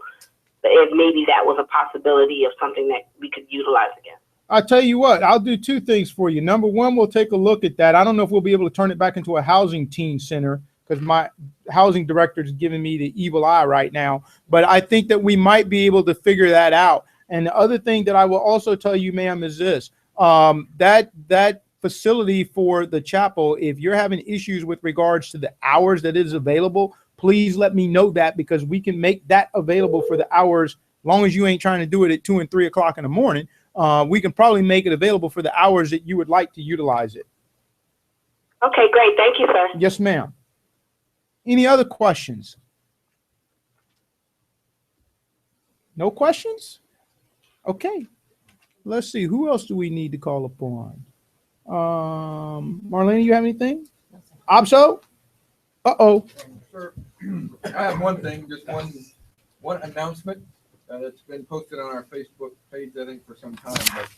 if maybe that was a possibility of something that we could utilize again. I'll tell you what, I'll do 2 things for you. Number one, we'll take a look at that. I don't know if we'll be able to turn it back into a housing teen center because my housing director is giving me the evil eye right now. But I think that we might be able to figure that out. And the other thing that I will also tell you, ma'am, is this. That facility for the chapel, if you're having issues with regards to the hours that is available, please let me know that because we can make that available for the hours, as long as you ain't trying to do it at 2 and 3 o'clock in the morning. We can probably make it available for the hours that you would like to utilize it. Okay, great. Thank you, sir. Yes, ma'am. Any other questions? No questions? Okay. Let's see. Who else do we need to call upon? Marlene, you have anything? Abso? Uh-oh. Sir, I have one thing, just one announcement that's been posted on our Facebook page, I think, for some time. But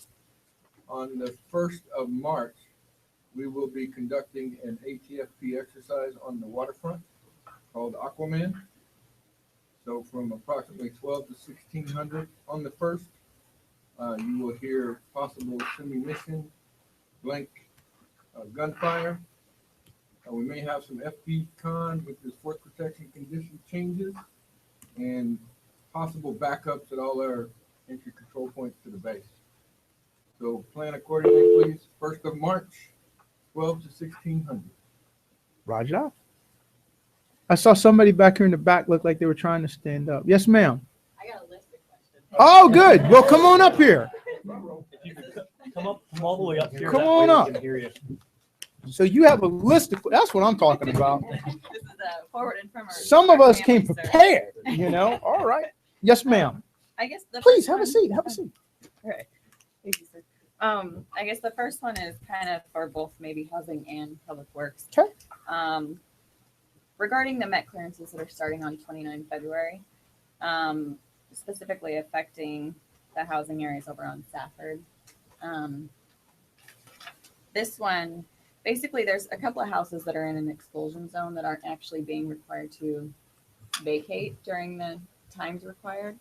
on the 1st of March, we will be conducting an ATFP exercise on the waterfront called Aquaman. So from approximately 12 to 1600 on the 1st, you will hear possible semi-mission blank gunfire. We may have some FP con, which is force protection condition changes, and possible backups at all our entry control points to the base. So plan accordingly, please. 1st of March, 12 to 1600. Roger. I saw somebody back here in the back look like they were trying to stand up. Yes, ma'am. I got a list of questions. Oh, good. Well, come on up here. Come all the way up here. Come on up. So you have a list of, that's what I'm talking about. This is a forwarded from our. Some of us came family, sir. prepared, All right. Yes, ma'am. I guess the Please first have a one- seat. Have a seat. All right. Thank you, sir. I guess the first one is kind of for both maybe housing and public works. Okay. Regarding the Met clearances that are starting on 29 February, specifically affecting the housing areas over on Safford. This one, basically there's a couple of houses that are in an expulsion zone that aren't actually being required to vacate during the times required.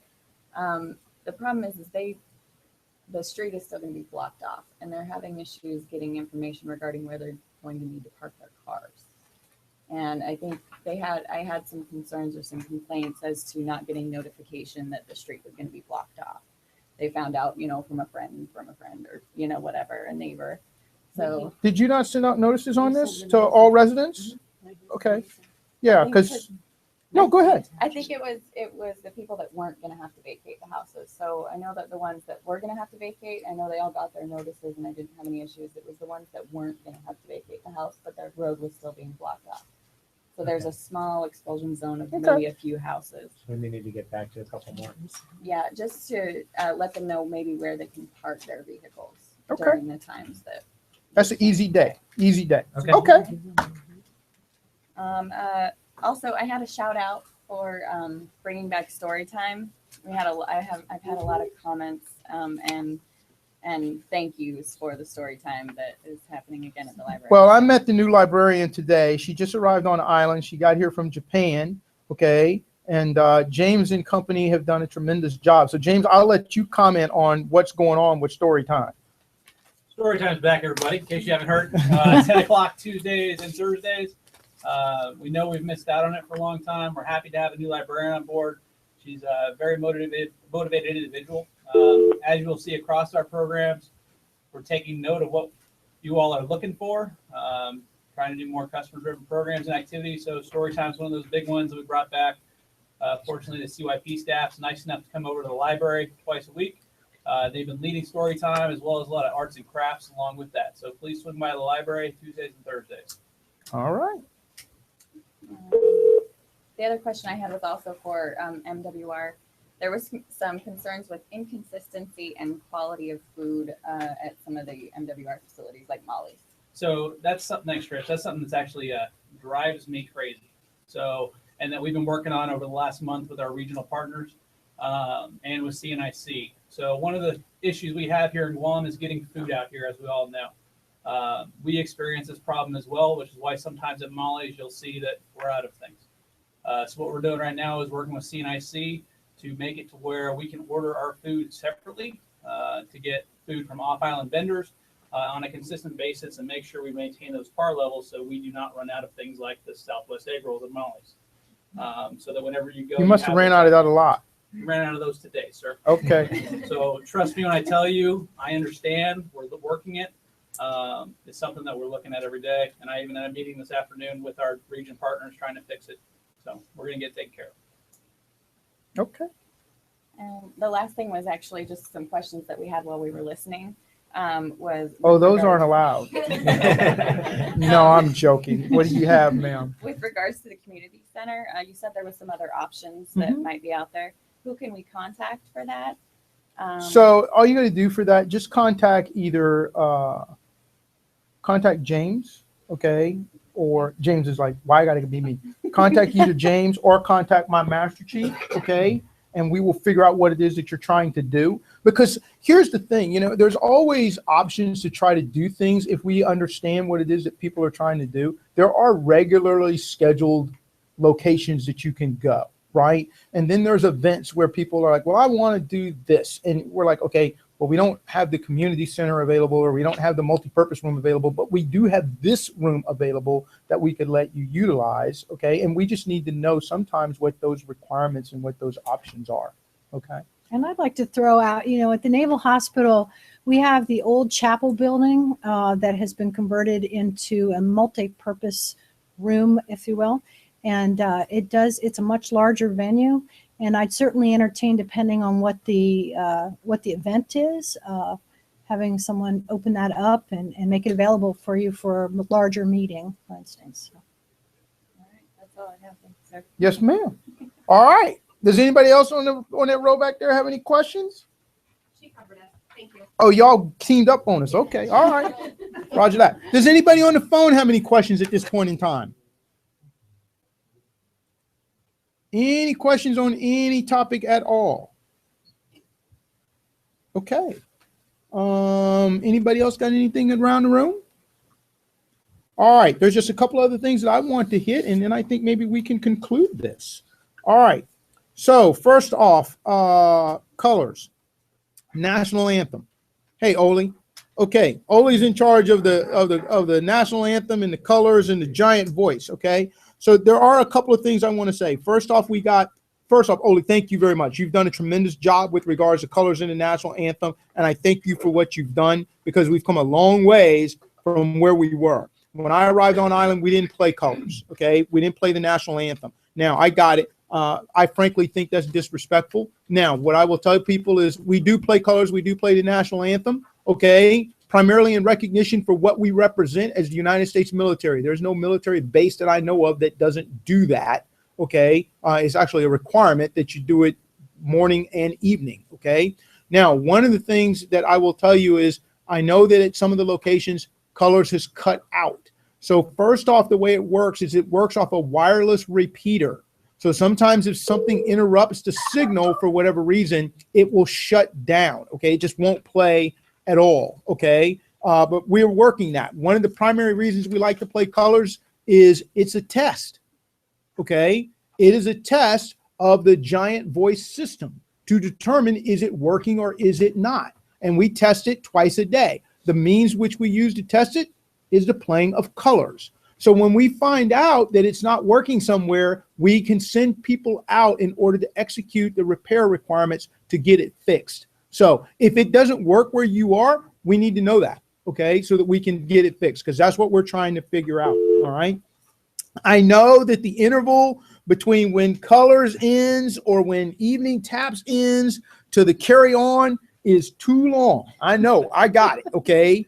The problem is the street is still going to be blocked off, and they're having issues getting information regarding where they're going to need to park their cars. And I think I had some concerns or some complaints as to not getting notification that the street was going to be blocked off. They found out, from a friend, or, whatever, a neighbor. So Did you not send out notices on this to all residents? Okay. Yeah, because, no, go ahead. I think it was the people that weren't going to have to vacate the houses. So I know that the ones that were going to have to vacate, I know they all got their notices and I didn't have any issues. It was the ones that weren't going to have to vacate the house, but their road was still being blocked off. So there's a small expulsion zone of maybe a few houses. So we need to get back to a couple more. Yeah, just to let them know maybe where they can park their vehicles Okay. during the times that. That's an easy day. Easy day. Okay. Okay. Also, I had a shout out for bringing back story time. I've had a lot of comments and thank yous for the story time that is happening again at the library. Well, I met the new librarian today. She just arrived on the island. She got here from Japan. Okay. And James and company have done a tremendous job. So James, I'll let you comment on what's going on with story time. Story time's back, everybody, in case you haven't heard. 10 o'clock Tuesdays and Thursdays. We know we've missed out on it for a long time. We're happy to have a new librarian on board. She's a very motivated individual. As you will see across our programs, we're taking note of what you all are looking for, trying to do more customer-driven programs and activities. So story time is one of those big ones that we brought back. Fortunately, the CYP staff's nice enough to come over to the library twice a week. They've been leading story time as well as a lot of arts and crafts along with that. So please swing by the library Tuesdays and Thursdays. All right. The other question I had was also for MWR. There was some concerns with inconsistency and quality of food at some of the MWR facilities like Molly's. So that's something, thanks, Trish. That's something that's actually drives me crazy. So, and that we've been working on over the last month with our regional partners and with CNIC. So one of the issues we have here in Guam is getting food out here, as we all know. We experience this problem as well, which is why sometimes at Molly's you'll see that we're out of things. So what we're doing right now is working with CNIC to make it to where we can order our food separately to get food from off-island vendors on a consistent basis and make sure we maintain those par levels so we do not run out of things like the Southwest egg rolls at Molly's. So that whenever you go, You must have ran out of that a lot. We ran out of those today, sir. Okay. So trust me when I tell you, I understand. We're working it. It's something that we're looking at every day. And I even had a meeting this afternoon with our region partners trying to fix it. So we're going to get taken care of. Okay. And the last thing was actually just some questions that we had while we were listening. Was Oh, those aren't allowed. No, I'm joking. What do you have, ma'am? With regards to the community center, you said there was some other options that might be out there. Who can we contact for that? So all you got to do for that, just contact either contact James, okay? Or James is like, why got to be me? Contact either James or contact my master chief, okay? And we will figure out what it is that you're trying to do. Because here's the thing, there's always options to try to do things if we understand what it is that people are trying to do. There are regularly scheduled locations that you can go, right? And then there's events where people are like, well, I want to do this. And we're like, okay, well, we don't have the community center available or we don't have the multipurpose room available, but we do have this room available that we could let you utilize, okay? And we just need to know sometimes what those requirements and what those options are, okay? And I'd like to throw out, at the Naval Hospital, we have the old chapel building that has been converted into a multi-purpose room, if you will. And it's a much larger venue. And I'd certainly entertain, depending on what the event is, having someone open that up and make it available for you for a larger meeting, for instance. All right, that's all I have. Thank you, sir. Yes, ma'am. All right. Does anybody else on that row back there have any questions? She covered it. Thank you. Oh, y'all teamed up on us. Okay, all right. Roger that. Does anybody on the phone have any questions at this point in time? Any questions on any topic at all? Okay. Anybody else got anything around the room? All right. There's just a couple other things that I want to hit, and then I think maybe we can conclude this. All right. So first off, colors, national anthem. Hey, Oli. Okay, Oli's in charge of the national anthem and the colors and the giant voice. Okay, so there are a couple of things I want to say. First off, Oli, thank you very much. You've done a tremendous job with regards to colors in the national anthem, and I thank you for what you've done because we've come a long ways from where we were. When I arrived on island, we didn't play colors. Okay, we didn't play the national anthem. Now I got it. I frankly think that's disrespectful. Now, what I will tell people is we do play colors. We do play the national anthem. Okay, primarily in recognition for what we represent as the United States military. There's no military base that I know of that doesn't do that. Okay, it's actually a requirement that you do it morning and evening. Okay, now one of the things that I will tell you is I know that at some of the locations colors has cut out. So first off, the way it works is it works off a wireless repeater. So sometimes if something interrupts the signal for whatever reason, it will shut down. Okay, it just won't play at all. Okay, but we're working that. One of the primary reasons we like to play colors is it's a test. Okay, it is a test of the giant voice system to determine is it working or is it not. And we test it twice a day. The means which we use to test it is the playing of colors. So when we find out that it's not working somewhere, we can send people out in order to execute the repair requirements to get it fixed. So if it doesn't work where you are, we need to know that, okay, so that we can get it fixed, because that's what we're trying to figure out, all right? I know that the interval between when colors ends or when evening taps ends to the carry on is too long. I know, I got it, okay?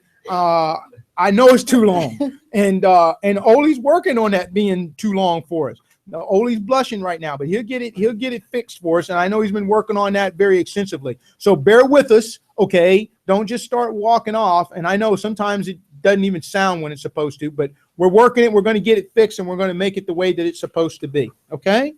I know it's too long, and Oli's working on that being too long for us. Now, Oli's blushing right now, but he'll get it fixed for us, and I know he's been working on that very extensively. So bear with us, okay? Don't just start walking off. And I know sometimes it doesn't even sound when it's supposed to, but we're working it. We're going to get it fixed, and we're going to make it the way that it's supposed to be, okay?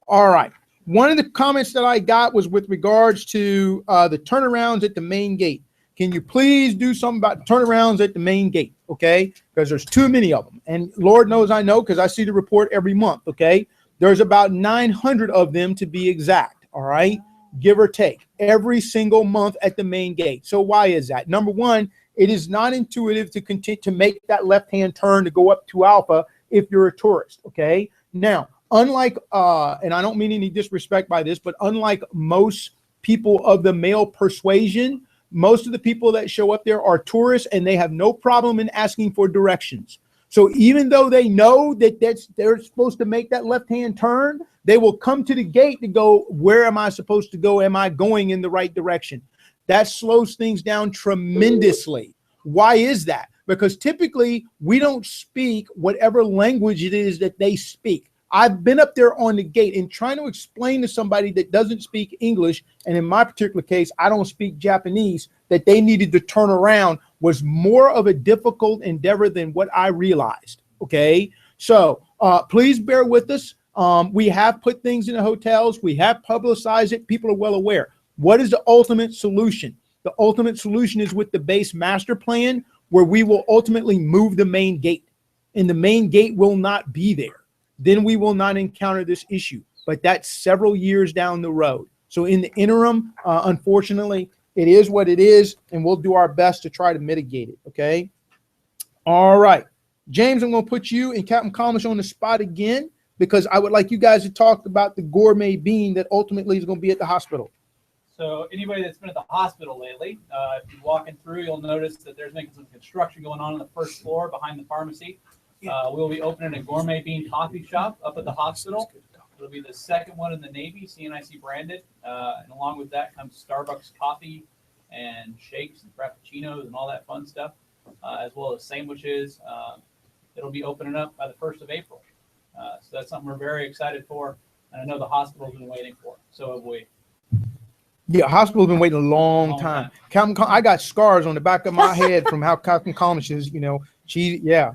All right. One of the comments that I got was with regards to the turnarounds at the main gate. Can you please do something about turnarounds at the main gate, okay? Because there's too many of them. And Lord knows I know because I see the report every month, okay? There's about 900 of them to be exact, all right? Give or take, every single month at the main gate. So why is that? Number one, it is not intuitive to continue to make that left-hand turn to go up to Alpha if you're a tourist, okay? Now, unlike, and I don't mean any disrespect by this, but unlike most people of the male persuasion, most of the people that show up there are tourists, and they have no problem in asking for directions. So even though they know that they're supposed to make that left-hand turn, they will come to the gate to go, where am I supposed to go? Am I going in the right direction? That slows things down tremendously. Why is that? Because typically we don't speak whatever language it is that they speak. I've been up there on the gate and trying to explain to somebody that doesn't speak English, and in my particular case, I don't speak Japanese, that they needed to turn around was more of a difficult endeavor than what I realized, okay? So please bear with us. We have put things in the hotels. We have publicized it. People are well aware. What is the ultimate solution? The ultimate solution is with the base master plan, where we will ultimately move the main gate, and the main gate will not be there. Then we will not encounter this issue, but that's several years down the road. So in the interim, unfortunately, it is what it is, and we'll do our best to try to mitigate it, okay? All right. James, I'm going to put you and Captain Comish on the spot again, because I would like you guys to talk about the gourmet bean that ultimately is going to be at the hospital. So anybody that's been at the hospital lately, if you're walking through, you'll notice that there's making some construction going on the first floor behind the pharmacy. We'll be opening a gourmet bean coffee shop up at the hospital. It'll be the second one in the Navy, CNIC branded. And along with that comes Starbucks coffee and shakes and frappuccinos and all that fun stuff, as well as sandwiches. It'll be opening up by the 1st of April. So that's something we're very excited for. And I know the hospital's been waiting for it. So have we. Yeah, hospital's been waiting a long time. I got scars on the back of my head from how Captain Comish is,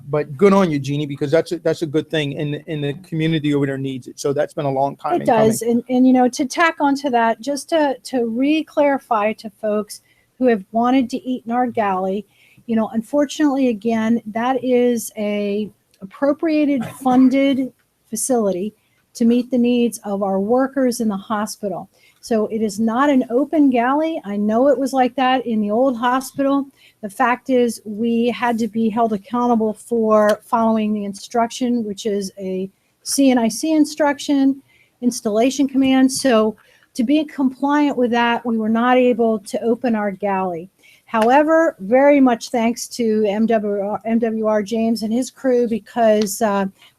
but good on you, Jeannie, because that's a good thing, and the community over there needs it. So that's been a long time. It does. And to tack onto that, just to re-clarify to folks who have wanted to eat in our galley, unfortunately, again, that is a appropriated, funded facility to meet the needs of our workers in the hospital. So it is not an open galley. I know it was like that in the old hospital. The fact is we had to be held accountable for following the instruction, which is a CNIC instruction, installation command. So to be compliant with that, we were not able to open our galley. However, very much thanks to MWR James and his crew, because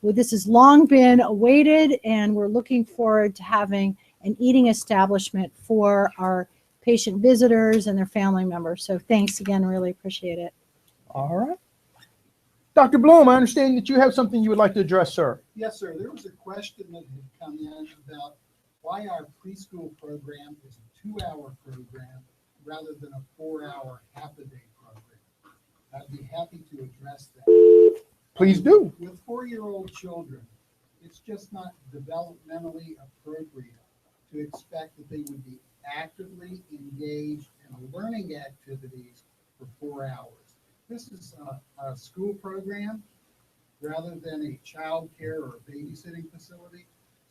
this has long been awaited, and we're looking forward to having an eating establishment for our patient visitors and their family members. So thanks again, really appreciate it. All right. Dr. Bloom, I understand that you have something you would like to address, sir. Yes, sir. There was a question that had come in about why our preschool program is a 2-hour program rather than a 4-hour half-a-day program. I'd be happy to address that. Please do. With 4-year-old children, it's just not developmentally appropriate to expect that they would be actively engaged in learning activities for 4 hours. This is a school program rather than a child care or a babysitting facility,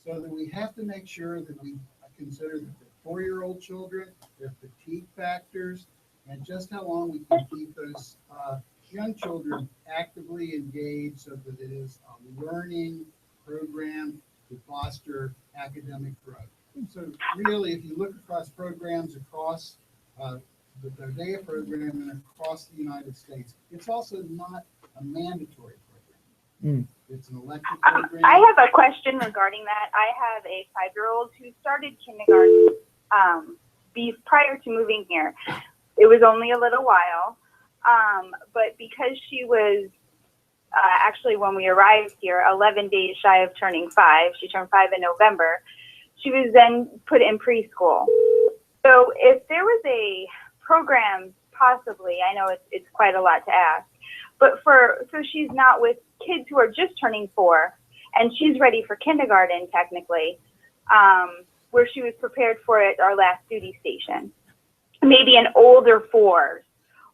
so that we have to make sure that we consider that the 4-year-old children, their fatigue factors, and just how long we can keep those young children actively engaged so that it is a learning program to foster academic growth. So really, if you look across programs across the DAIA program and across the United States, it's also not a mandatory program. It's an elective program. I have a question regarding that. I have a 5-year-old who started kindergarten prior to moving here. It was only a little while, but because she was actually, when we arrived here, 11 days shy of turning 5, she turned 5 in November, she was then put in preschool. So if there was a program, possibly, I know it's quite a lot to ask, but so she's not with kids who are just turning 4, and she's ready for kindergarten technically, where she was prepared for it at our last duty station. Maybe an older 4s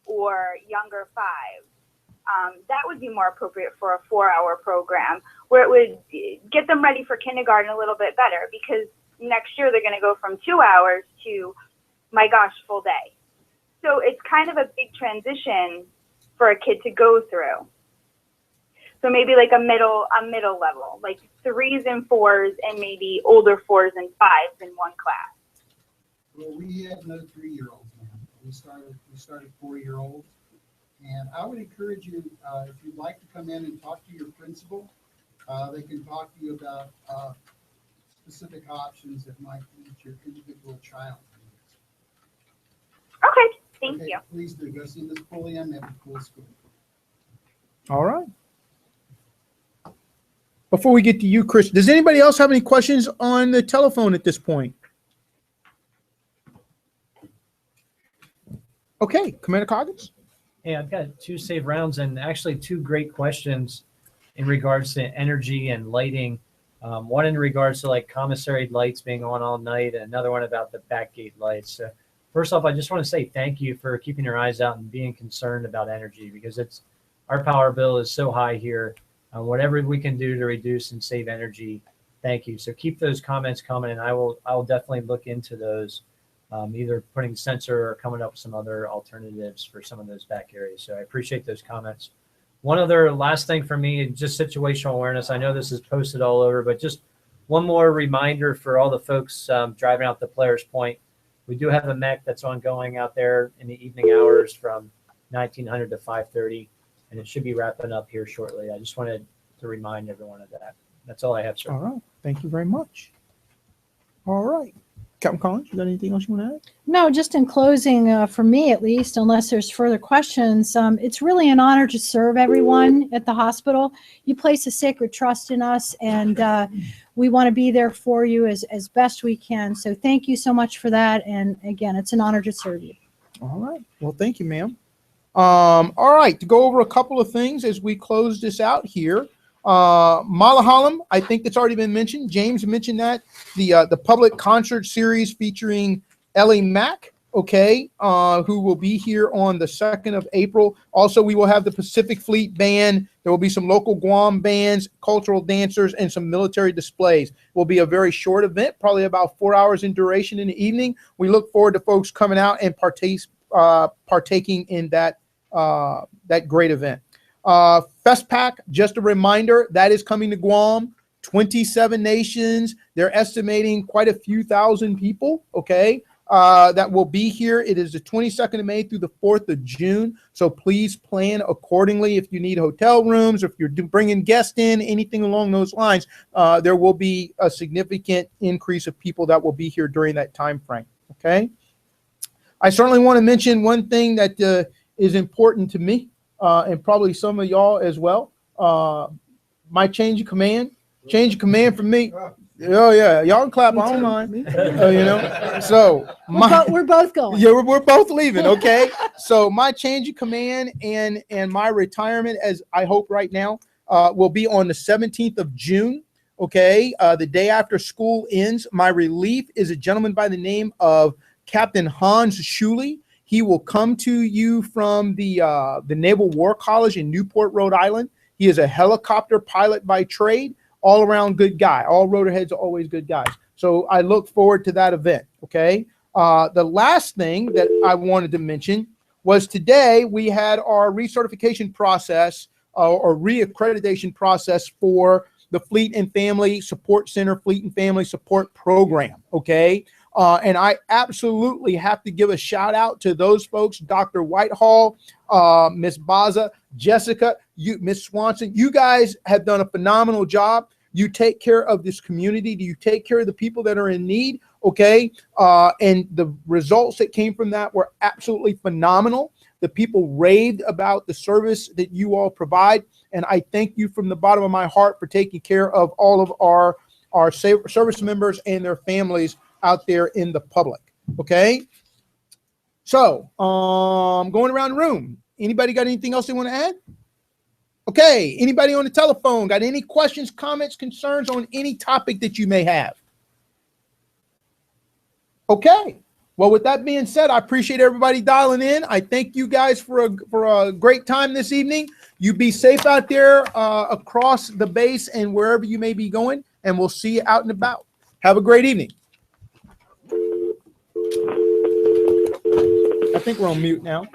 or younger 5s. That would be more appropriate for a 4-hour program, where it would get them ready for kindergarten a little bit better, because next year they're going to go from 2 hours to, my gosh, full day. So it's kind of a big transition for a kid to go through. So maybe like a middle level, like 3s and 4s, and maybe older 4s and 5s in one class. Well, we have no 3-year-olds now. We started 4-year-olds. And I would encourage you, if you'd like to come in and talk to your principal, they can talk to you about specific options that might meet your individual child needs. Okay, thank you. Please do. Go see Ms. Pulliam. They have a cool school. All right. Before we get to you, Chris, does anybody else have any questions on the telephone at this point? Okay, Commander Coggins. Hey, I've got 2 saved rounds and actually 2 great questions in regards to energy and lighting. One in regards to like commissary lights being on all night, and another one about the back gate lights. So first off, I just want to say thank you for keeping your eyes out and being concerned about energy, because our power bill is so high here. Whatever we can do to reduce and save energy, thank you. So keep those comments coming, and I'll definitely look into those. Either putting sensor or coming up with some other alternatives for some of those back areas. So I appreciate those comments. One other last thing for me, just situational awareness. I know this is posted all over, but just one more reminder for all the folks driving out to Players Point. We do have a mech that's ongoing out there in the evening hours from 1900 to 5:30, and it should be wrapping up here shortly. I just wanted to remind everyone of that. That's all I have, sir. All right. Thank you very much. All right. Captain Collins, you got anything else you want to add? No, just in closing, for me at least, unless there's further questions, it's really an honor to serve everyone at the hospital. You place a sacred trust in us, and we want to be there for you as best we can. So thank you so much for that. And again, it's an honor to serve you. All right. Well, thank you, ma'am. All right. To go over a couple of things as we close this out here. Malahalam, I think that's already been mentioned. James mentioned that. The public concert series featuring Ellie Mack, okay, who will be here on the 2nd of April. Also, we will have the Pacific Fleet Band. There will be some local Guam bands, cultural dancers, and some military displays. It will be a very short event, probably about 4 hours in duration in the evening. We look forward to folks coming out and partaking in that great event. FestPac, just a reminder, that is coming to Guam. 27 nations. They're estimating quite a few thousand people, okay, that will be here. It is the 22nd of May through the 4th of June. So please plan accordingly. If you need hotel rooms, or if you're bringing guests in, anything along those lines, there will be a significant increase of people that will be here during that time frame, okay? I certainly want to mention one thing that is important to me, and probably some of y'all as well. My change of command. Change of command for me. Oh yeah, y'all can clap. I don't mind. You know. So We're both going. Yeah, we're both leaving. Okay. So my change of command and my retirement, as I hope right now, will be on the 17th of June. Okay. The day after school ends. My relief is a gentleman by the name of Captain Hans Schuley. He will come to you from the Naval War College in Newport, Rhode Island. He is a helicopter pilot by trade. All around good guy. All Rotorheads are always good guys. So I look forward to that event. Okay. The last thing that I wanted to mention was today we had our recertification process or reaccreditation process for the Fleet and Family Support Center Fleet and Family Support Program. Okay. And I absolutely have to give a shout out to those folks, Dr. Whitehall, Miss Baza, Jessica, Miss Swanson. You guys have done a phenomenal job. You take care of this community. You take care of the people that are in need, okay? And the results that came from that were absolutely phenomenal. The people raved about the service that you all provide, and I thank you from the bottom of my heart for taking care of all of our service members and their families out there in the public, okay? So, going around the room, anybody got anything else they want to add? Okay, anybody on the telephone got any questions, comments, concerns on any topic that you may have? Okay, well, with that being said, I appreciate everybody dialing in. I thank you guys for a great time this evening. You be safe out there across the base and wherever you may be going, and we'll see you out and about. Have a great evening. I think we're on mute now.